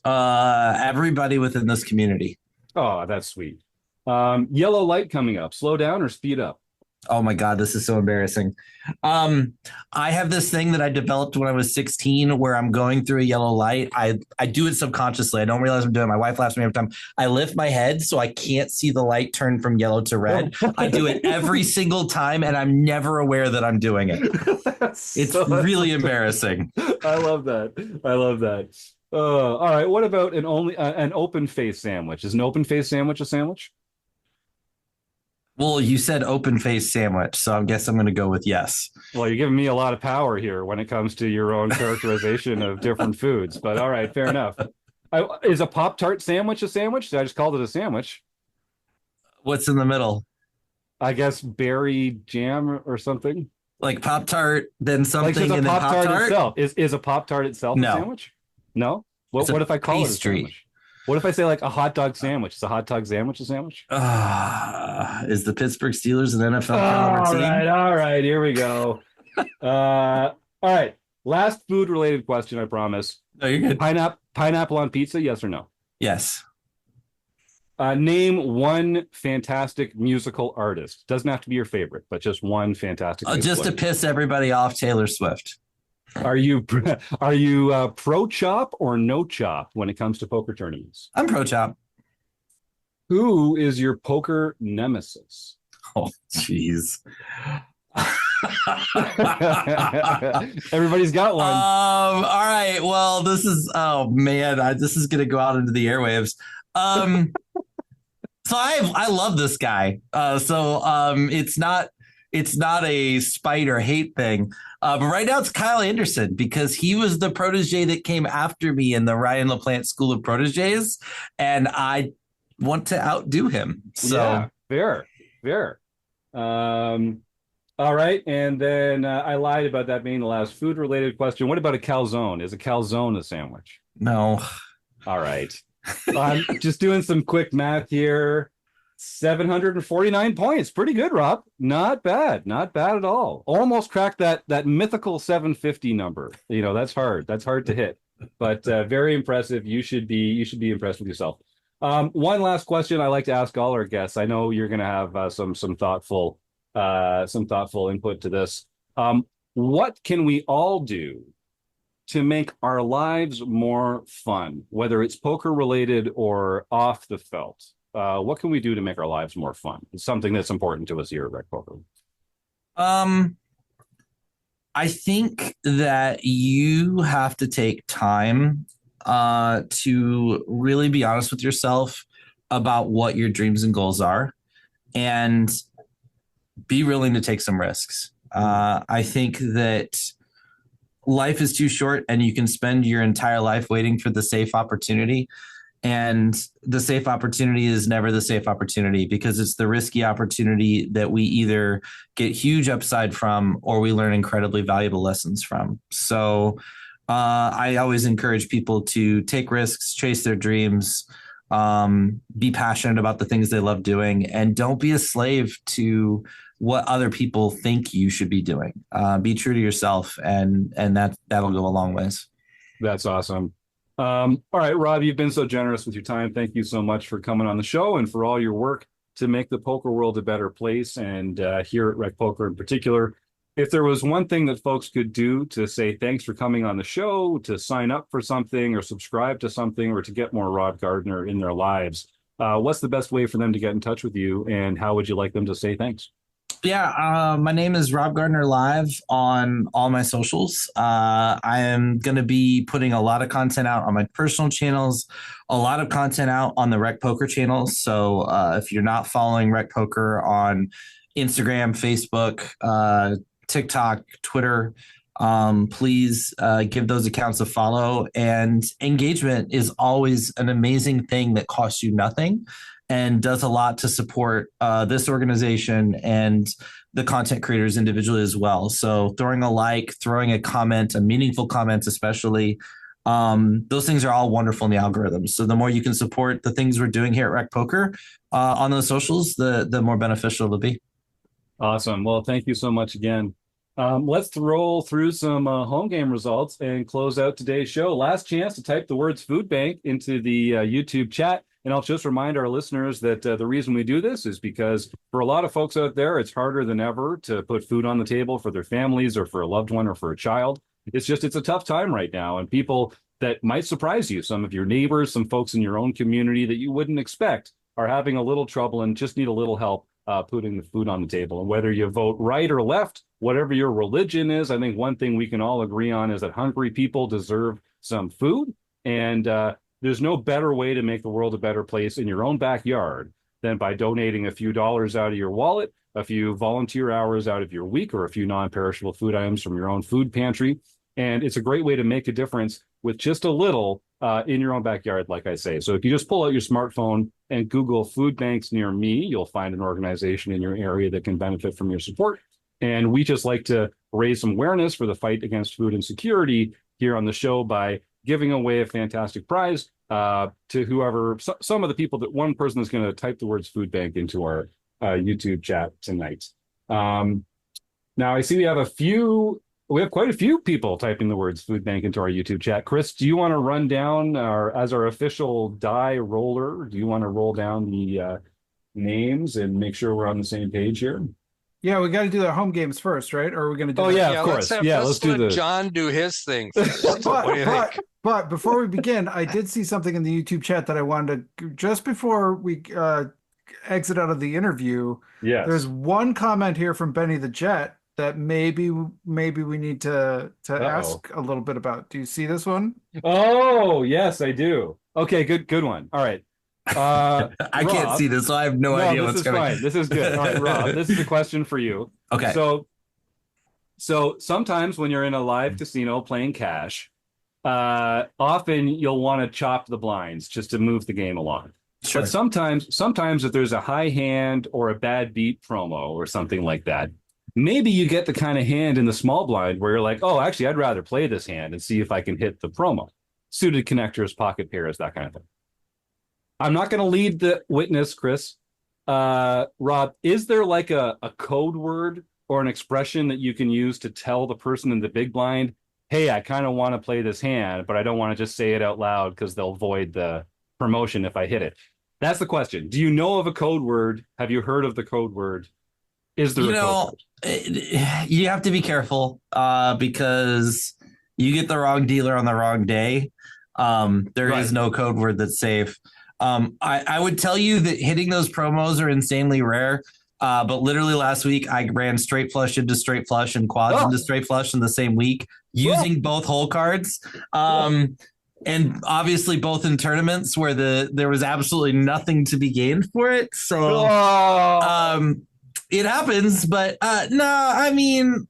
Everybody within this community. Oh, that's sweet. Yellow light coming up. Slow down or speed up? Oh my God, this is so embarrassing. I have this thing that I developed when I was 16 where I'm going through a yellow light. I do it subconsciously. I don't realize I'm doing it. My wife laughs at me every time. I lift my head so I can't see the light turn from yellow to red. I do it every single time and I'm never aware that I'm doing it. It's really embarrassing. I love that. All right. What about an open face sandwich? Is an open face sandwich a sandwich? Well, you said open face sandwich, so I guess I'm going to go with yes. Well, you're giving me a lot of power here when it comes to your own characterization of different foods. But all right, fair enough. Is a Pop-Tart sandwich a sandwich? I just called it a sandwich. What's in the middle? I guess berry jam or something. Like Pop-Tart, then something, like and then Pop-Tart itself. Is a Pop-Tart itself a sandwich? No. What if I call it a sandwich? What if I say like a hot dog sandwich? Is a hot dog sandwich a sandwich? Is the Pittsburgh Steelers an NFL caliber team? All right. Here we go. All right. Last food related question, I promise. No, you're good. Pineapple on pizza, yes or no? Yes. Name one fantastic musical artist. Doesn't have to be your favorite, but just one fantastic. Just to piss everybody off, Taylor Swift. Are you pro chop or no chop when it comes to poker tournaments? I'm pro chop. Who is your poker nemesis? Oh, jeez. Everybody's got one. All right. Well, this is this is gonna go out into the airwaves. So I love this guy. It's not a spite or hate thing. But right now it's Kyle Anderson because he was the protege that came after me in the Ryan LaPlante School of Proteges, and I want to outdo him. So yeah, fair. All right, and then I lied about that being the last food-related question. What about a calzone? Is a calzone a sandwich? No. All right. I'm just doing some quick math here. 749 points. Pretty good, Rob. Not bad at all. Almost cracked that mythical 750 number. That's hard to hit, but very impressive. You should be impressed with yourself. One last question I like to ask all our guests. I know you're going to have some thoughtful input to this. What can we all do to make our lives more fun, whether it's poker related or off the felt? What can we do to make our lives more fun? It's something that's important to us here at RecPoker. I think that you have to take time to really be honest with yourself about what your dreams and goals are and be willing to take some risks. I think that life is too short and you can spend your entire life waiting for the safe opportunity. And the safe opportunity is never the safe opportunity, because it's the risky opportunity that we either get huge upside from or we learn incredibly valuable lessons from. So I always encourage people to take risks, chase their dreams, be passionate about the things they love doing, and don't be a slave to what other people think you should be doing. Be true to yourself, and that'll go a long ways. That's awesome. All right, Rob, you've been so generous with your time. Thank you so much for coming on the show and for all your work to make the poker world a better place. And here at RecPoker in particular, if there was one thing that folks could do to say thanks for coming on the show, to sign up for something or subscribe to something, or to get more Rob Gardner in their lives, what's the best way for them to get in touch with you, and how would you like them to say thanks? Yeah, my name is Rob Gardner Live on all my socials. I am going to be putting a lot of content out on my personal channels, a lot of content out on the RecPoker channels. So if you're not following RecPoker on Instagram, Facebook, TikTok, Twitter, please give those accounts a follow. And engagement is always an amazing thing that costs you nothing and does a lot to support this organization and the content creators individually as well. So throwing a like, throwing a comment, a meaningful comment especially, those things are all wonderful in the algorithms. So the more you can support the things we're doing here at RecPoker on those socials, the more beneficial it'll be. Awesome. Well, thank you so much again. Let's roll through some home game results and close out today's show. Last chance to type the words food bank into the YouTube chat. And I'll just remind our listeners that the reason we do this is because for a lot of folks out there, it's harder than ever to put food on the table for their families or for a loved one or for a child. It's a tough time right now. And people that might surprise you, some of your neighbors, some folks in your own community that you wouldn't expect, are having a little trouble and just need a little help putting the food on the table. And whether you vote right or left, whatever your religion is, I think one thing we can all agree on is that hungry people deserve some food. And there's no better way to make the world a better place in your own backyard than by donating a few dollars out of your wallet, a few volunteer hours out of your week, or a few non-perishable food items from your own food pantry. And it's a great way to make a difference with just a little in your own backyard, like I say. So if you just pull out your smartphone and Google food banks near me, you'll find an organization in your area that can benefit from your support. And we just like to raise some awareness for the fight against food insecurity here on the show by giving away a fantastic prize to whoever, some of the people that one person is going to type the words food bank into our YouTube chat tonight. Now I see we have quite a few people typing the words food bank into our YouTube chat. Chris, do you want to run down as our official die roller? Do you want to roll down the names and make sure we're on the same page here? Yeah, we got to do our home games first, right? Or are we going to do? Oh yeah, of course. Let's do let John do his thing first. But before we begin, I did see something in the YouTube chat that I wanted to, just before we exit out of the interview. Yes. There's one comment here from Benny the Jet that maybe we need to ask a little bit about. Do you see this one? Oh yes, I do. Okay, good one. All right. I Rob, can't see this, so I have no idea what's coming. Fine. This is good. All right, Rob, this is a question for you. Okay. So sometimes when you're in a live casino playing cash, often you'll want to chop the blinds just to move the game along. Sure. But sometimes if there's a high hand or a bad beat promo or something like that, maybe you get the kind of hand in the small blind where you're like, oh, actually, I'd rather play this hand and see if I can hit the promo. Suited connectors, pocket pairs, that kind of thing. I'm not going to lead the witness, Chris. Rob, is there like a code word or an expression that you can use to tell the person in the big blind, hey, I kind of want to play this hand, but I don't want to just say it out loud because they'll void the promotion if I hit it? That's the question. Do you know of a code word? Have you heard of the code word? Is there a code word? You have to be careful because you get the wrong dealer on the wrong day. There is no code word that's safe. I would tell you that hitting those promos are insanely rare. But literally last week, I ran straight flush into straight flush and quads into straight flush in the same week using both hole cards. And obviously both in tournaments where there was absolutely nothing to be gained for it. So it happens. But no, I mean,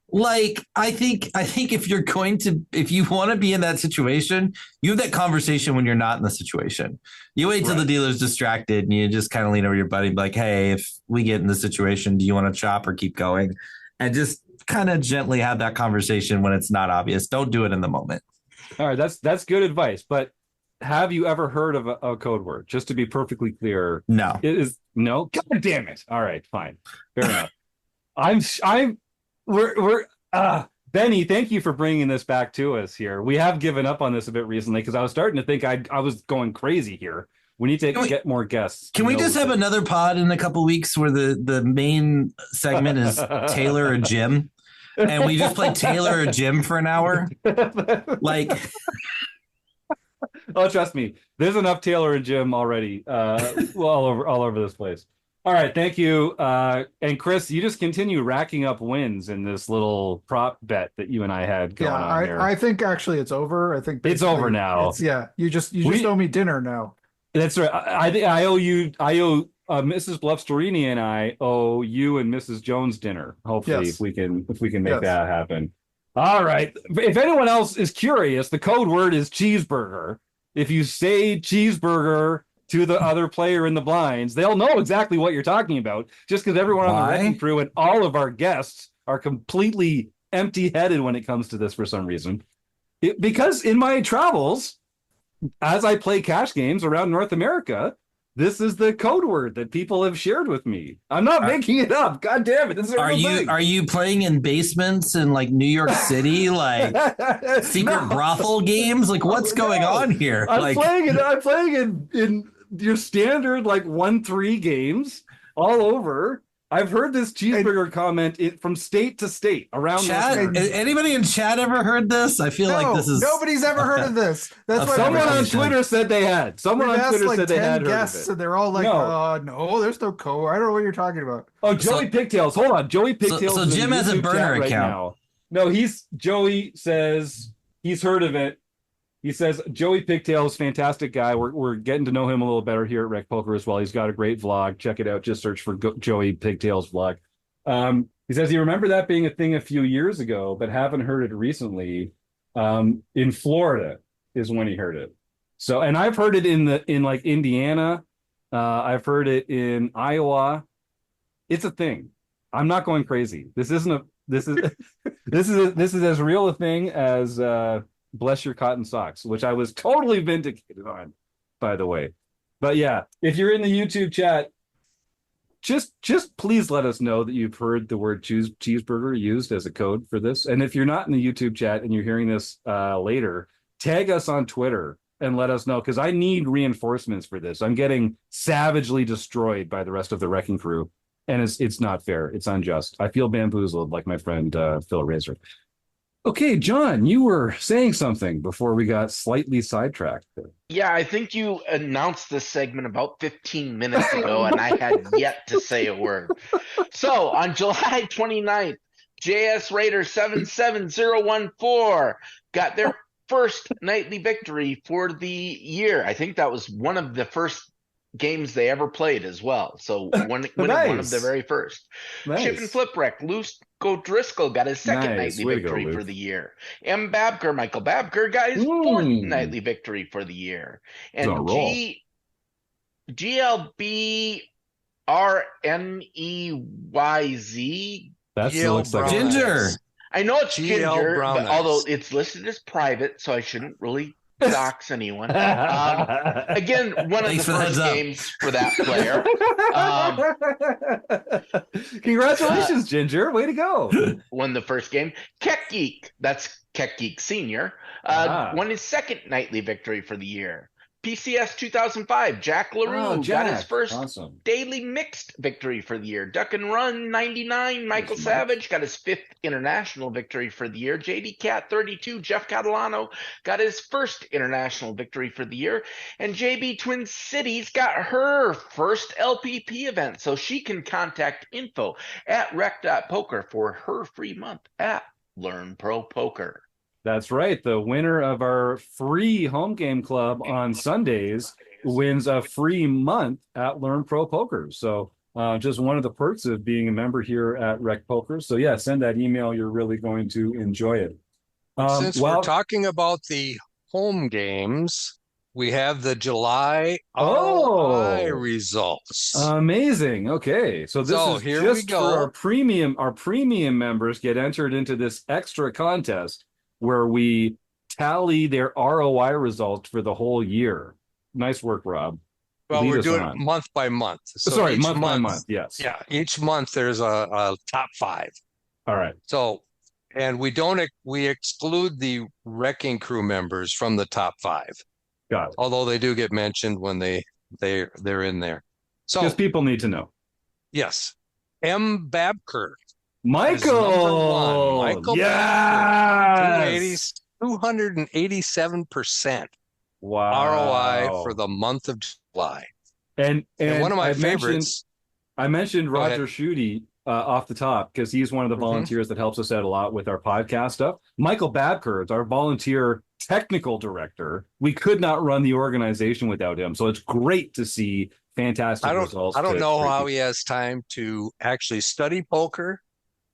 Like, I think if you want to be in that situation, you have that conversation when you're not in the situation. You wait till the dealer's distracted and you just kind of lean over your buddy and be like, hey, if we get in this situation, do you want to chop or keep going? And just kind of gently have that conversation when it's not obvious. Don't do it in the moment. All right, that's good advice. But have you ever heard of a code word? Just to be perfectly clear, no. It is no. God damn it! All right, fine, fair enough. Benny, thank you for bringing this back to us here. We have given up on this a bit recently because I was starting to think I was going crazy here. We need to get more guests. Can we just have another pod in a couple weeks where the main segment is Taylor or Jim? And we just play Taylor or Jim for an hour? Like... Oh, trust me, there's enough Taylor and Jim already all over this place. All right, thank you. And Chris, you just continue racking up wins in this little prop bet that you and I had going on here. I think actually it's over. I think it's over now. You just owe me dinner now. That's right. I owe Mrs. BLUFFSTORINI and I owe you and Mrs. Jones dinner. Hopefully, if we can make that happen. All right. If anyone else is curious, the code word is cheeseburger. If you say cheeseburger to the other player in the blinds, they'll know exactly what you're talking about, just because everyone on the RecPoker crew and all of our guests are completely empty-headed when it comes to this for some reason. Because in my travels, as I play cash games around North America, this is the code word that people have shared with me. I'm not making it up. God damn it. This is a real thing. Are you playing in basements in like New York City, like secret brothel games? Like what's going on here? I'm playing in your standard like 1-3 games all over. I've heard this cheeseburger comment from state to state around. Chat, anybody in chat ever heard this? I feel like this is nobody's ever heard of this. That's what someone on Twitter said they had. Someone on Twitter said they had heard of it. And they're all like, no, there's no code. I don't know what you're talking about. Oh, Joey Pigtails. Hold on. Joey Pigtails. So Jim has a burner account. No, Joey says he's heard of it. He says Joey Pigtails, fantastic guy. We're getting to know him a little better here at RecPoker as well. He's got a great vlog. Check it out. Just search for Joey Pigtails vlog. He says he remember that being a thing a few years ago, but haven't heard it recently. In Florida is when he heard it. So, and I've heard it in like Indiana. I've heard it in Iowa. It's a thing. I'm not going crazy. This is as real a thing as Bless Your Cotton Socks, which I was totally vindicated on, by the way. But yeah, if you're in the YouTube chat, just please let us know that you've heard the word cheeseburger used as a code for this. And if you're not in the YouTube chat and you're hearing this later, tag us on Twitter and let us know, because I need reinforcements for this. I'm getting savagely destroyed by the rest of the Wrecking Crew, and it's not fair. It's unjust. I feel bamboozled, like my friend Phil Razor. Okay, John, you were saying something before we got slightly sidetracked. Yeah, I think you announced this segment about 15 minutes ago, and I had yet to say a word. So, on July 29th, JS Raider 77014 got their first nightly victory for the year. I think that was one of the first games they ever played as well. So one of the very first. Nice. Chip and Flip Wreck, Lusko Driscoll got his second nightly victory for the year. M. Babker, Michael Babker got his fourth nightly victory for the year. And GLB RNEYZ. That looks like Ginger. I know it's Ginger, but although it's listed as private, so I shouldn't really dox anyone. Again, one of the first games for that player. Congratulations, Ginger. Way to go. Won the first game. Keck Geek, that's Keck Geek Senior, won his second nightly victory for the year. PCS 2005, Jack LaRue got his first daily mixed victory for the year. Duck and Run 99, Michael Savage got his fifth international victory for the year. JD Cat 32, Jeff Catalano got his first international victory for the year. And JB Twin Cities got her first LPP event, so she can contact info at rec.poker for her free month at Learn Pro Poker. That's right. The winner of our free home game club on Sundays wins a free month at Learn Pro Poker. So Just one of the perks of being a member here at RecPoker. So yeah, send that email. You're really going to enjoy it. Since we're talking about the home games, we have the July ROI results. Amazing. Okay. So this is here just we go. for our premium members get entered into this extra contest where we tally their ROI results for the whole year. Nice work, Rob. Well, we're doing it month by month. So sorry, month by month. Yes. Yeah. Each month there's a top 5. All right. So, and we exclude the RECing Crew members from the top 5. Got it. Although they do get mentioned when they're in there. So because people need to know. Yes. M. Babker. Michael. Michael yes. Babker. 287%. Wow. ROI for the month of July. And one of my favorites. I mentioned Roger Schutte off the top because he's one of the volunteers that helps us out a lot with our podcast stuff. Michael Babker is our volunteer technical director. We could not run the organization without him. So it's great to see fantastic results. I don't know how he has time to actually study poker,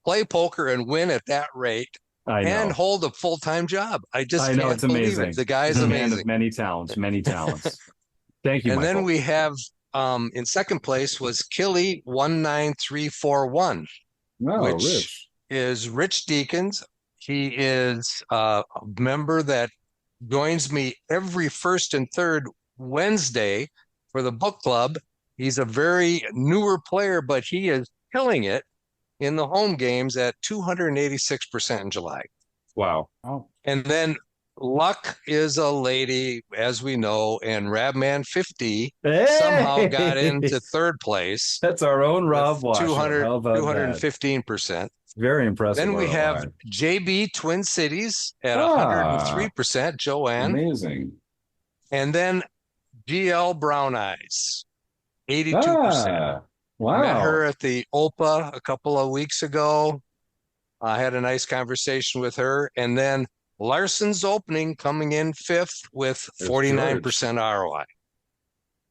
play poker, and win at that rate. And hold a full-time job. I know it's amazing. The guy's amazing. Man of many talents. Thank you. And Michael. then we have in second place was Killy 19341, which is Rich Deacons. He is a member that joins me every first and third Wednesday for the book club. He's a very newer player, but he is killing it in the home games at 286% in July. Wow. Oh. And then Luck is a lady, as we know, and Rabman 50 somehow got into third place. That's our own Rob Washer. 215%. Very impressive. Then we have JB Twin Cities at 103%, Joanne. Amazing. And then GL Brown Eyes, 82%. Wow. Met her at the OPA a couple of weeks ago. I had a nice conversation with her. And then Larson's Opening coming in 5th with 49% ROI.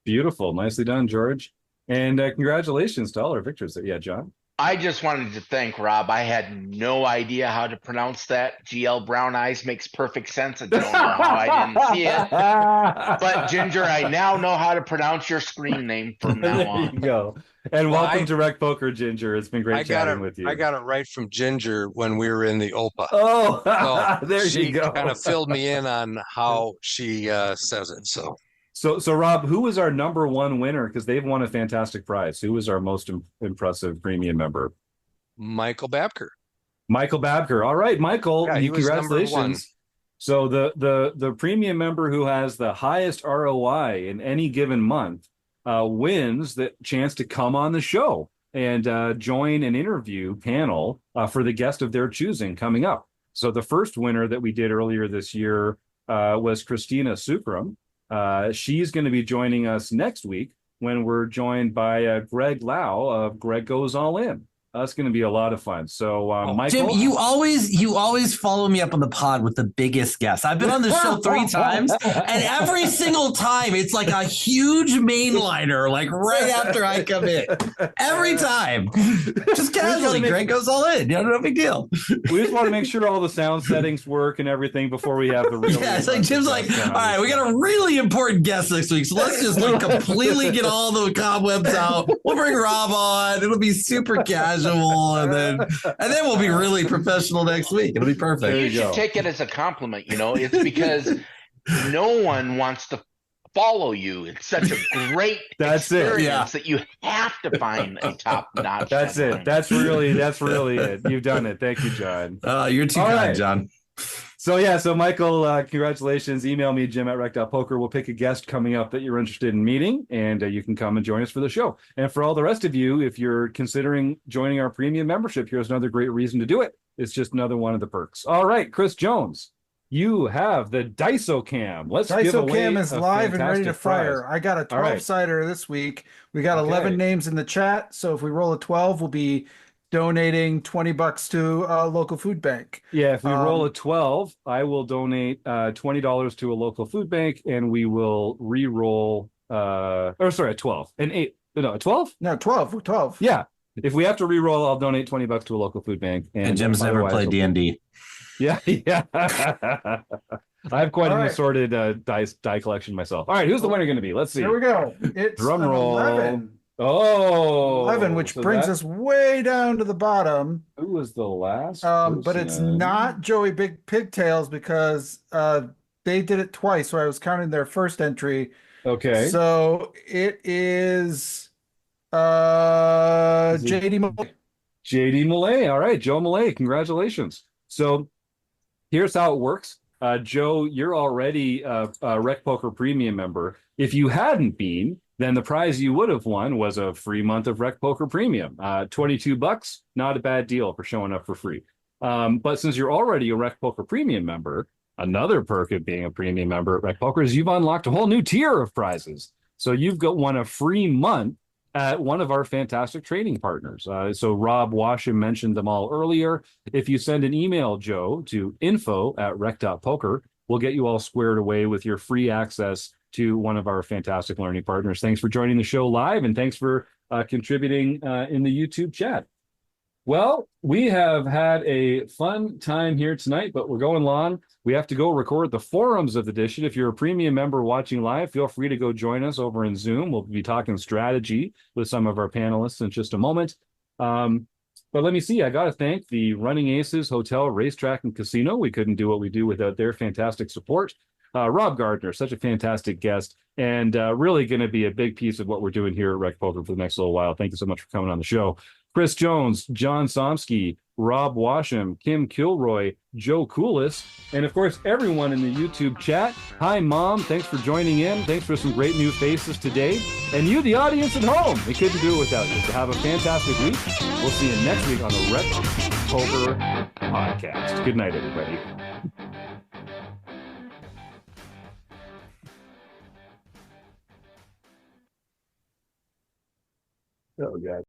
Beautiful. Nicely done, George. And congratulations to all our victors. Yeah, John. I just wanted to thank Rob. I had no idea how to pronounce that. GL Brown Eyes makes perfect sense. I don't know how I didn't see it. But Ginger, I now know how to pronounce your screen name from now on. There you go. And welcome to RecPoker, Ginger. It's been great chatting with you. I got it right from Ginger when we were in the OPA. Oh, so there you go. She kind of filled me in on how she says it. So Rob, who was our number one winner? Because they've won a fantastic prize. Who was our most impressive premium member? Michael Babker. Michael Babker. All right, Michael. Yeah, congratulations. So the premium member who has the highest ROI in any given month wins the chance to come on the show and join an interview panel for the guest of their choosing coming up. So the first winner that we did earlier this year was Christina Sukram. She's going to be joining us next week when we're joined by Greg Lau of Greg Goes All In. That's going to be a lot of fun. So, Michael, Jim, you always follow me up on the pod with the biggest guests. I've been on the show 3 times, and every single time it's like a huge mainliner, like right after I come in. Every time, just casually, Greg Goes All In. No big deal. We just want to make sure all the sound settings work and everything before we have the real. Yeah, it's like Jim's like, all right, we got a really important guest next week, so let's just like completely get all the cobwebs out. We'll bring Rob on. It'll be super casual. And then we'll be really professional next week. It'll be perfect. You should take it as a compliment. It's because no one wants to follow you. It's such a great experience that you have to find a top notch. That's it. That's really it. You've done it. Thank you, John. You're too kind, John. So Michael, congratulations. Email me, jim@rec.poker. We'll pick a guest coming up that you're interested in meeting, and you can come and join us for the show. And for all the rest of you, if you're considering joining our premium membership, here's another great reason to do it. It's just another one of the perks. All right, Chris Jones, you have the Daiso Cam. Daiso Cam is live and ready to fire. I got a 12-sider this week. We got 11 names in the chat, so if we roll a 12, we'll be donating $20 to a local food bank. Yeah, if we roll a 12, I will donate $20 to a local food bank, and we will re-roll a 12, an 8. No, 12? No, 12. We're 12. Yeah. If we have to re-roll, I'll donate $20 to a local food bank. And Jim's never played D&D. Yeah, yeah. I have quite All an right. assorted die collection myself. All right, who's the winner going to be? Let's see. Here we go. It's Drum an roll. 11. Oh, 11, which so brings us way down to the bottom. Who was the last? But it's person? not Joey Big Pigtails because they did it twice, so I was counting their first entry. Okay. So it is Is it JD Malloy. JD Malay. All right, Joe Malay. Congratulations. So here's how it works. Joe, you're already a Rec Poker Premium member. If you hadn't been, then the prize you would have won was a free month of Rec Poker Premium. $22, not a bad deal for showing up for free. But since you're already a Rec Poker Premium member, another perk of being a premium member at Rec Poker is you've unlocked a whole new tier of prizes. So you've got won a free month at one of our fantastic trading partners. So Rob Washam mentioned them all earlier. If you send an email, Joe, to info@rec.poker, we'll get you all squared away with your free access to one of our fantastic learning partners. Thanks for joining the show live, and thanks for contributing in the YouTube chat. Well, we have had a fun time here tonight, but we're going long. We have to go record the forums of the edition. If you're a premium member watching live, feel free to go join us over in Zoom. We'll be talking strategy with some of our panelists in just a moment. But let me see. I got to thank the Running Aces Hotel, Racetrack, and Casino. We couldn't do what we do without their fantastic support. Rob Gardner, such a fantastic guest, and really going to be a big piece of what we're doing here at Rec Poker for the next little while. Thank you so much for coming on the show. Chris Jones, John Somsky, Rob Washam, Kim Kilroy, Joe Coolis, and of course, everyone in the YouTube chat. Hi, Mom. Thanks for joining in. Thanks for some great new faces today. And you, the audience at home. We couldn't do it without you. So have a fantastic week. We'll see you next week on the Rec Poker Podcast. Good night, everybody. Oh, God.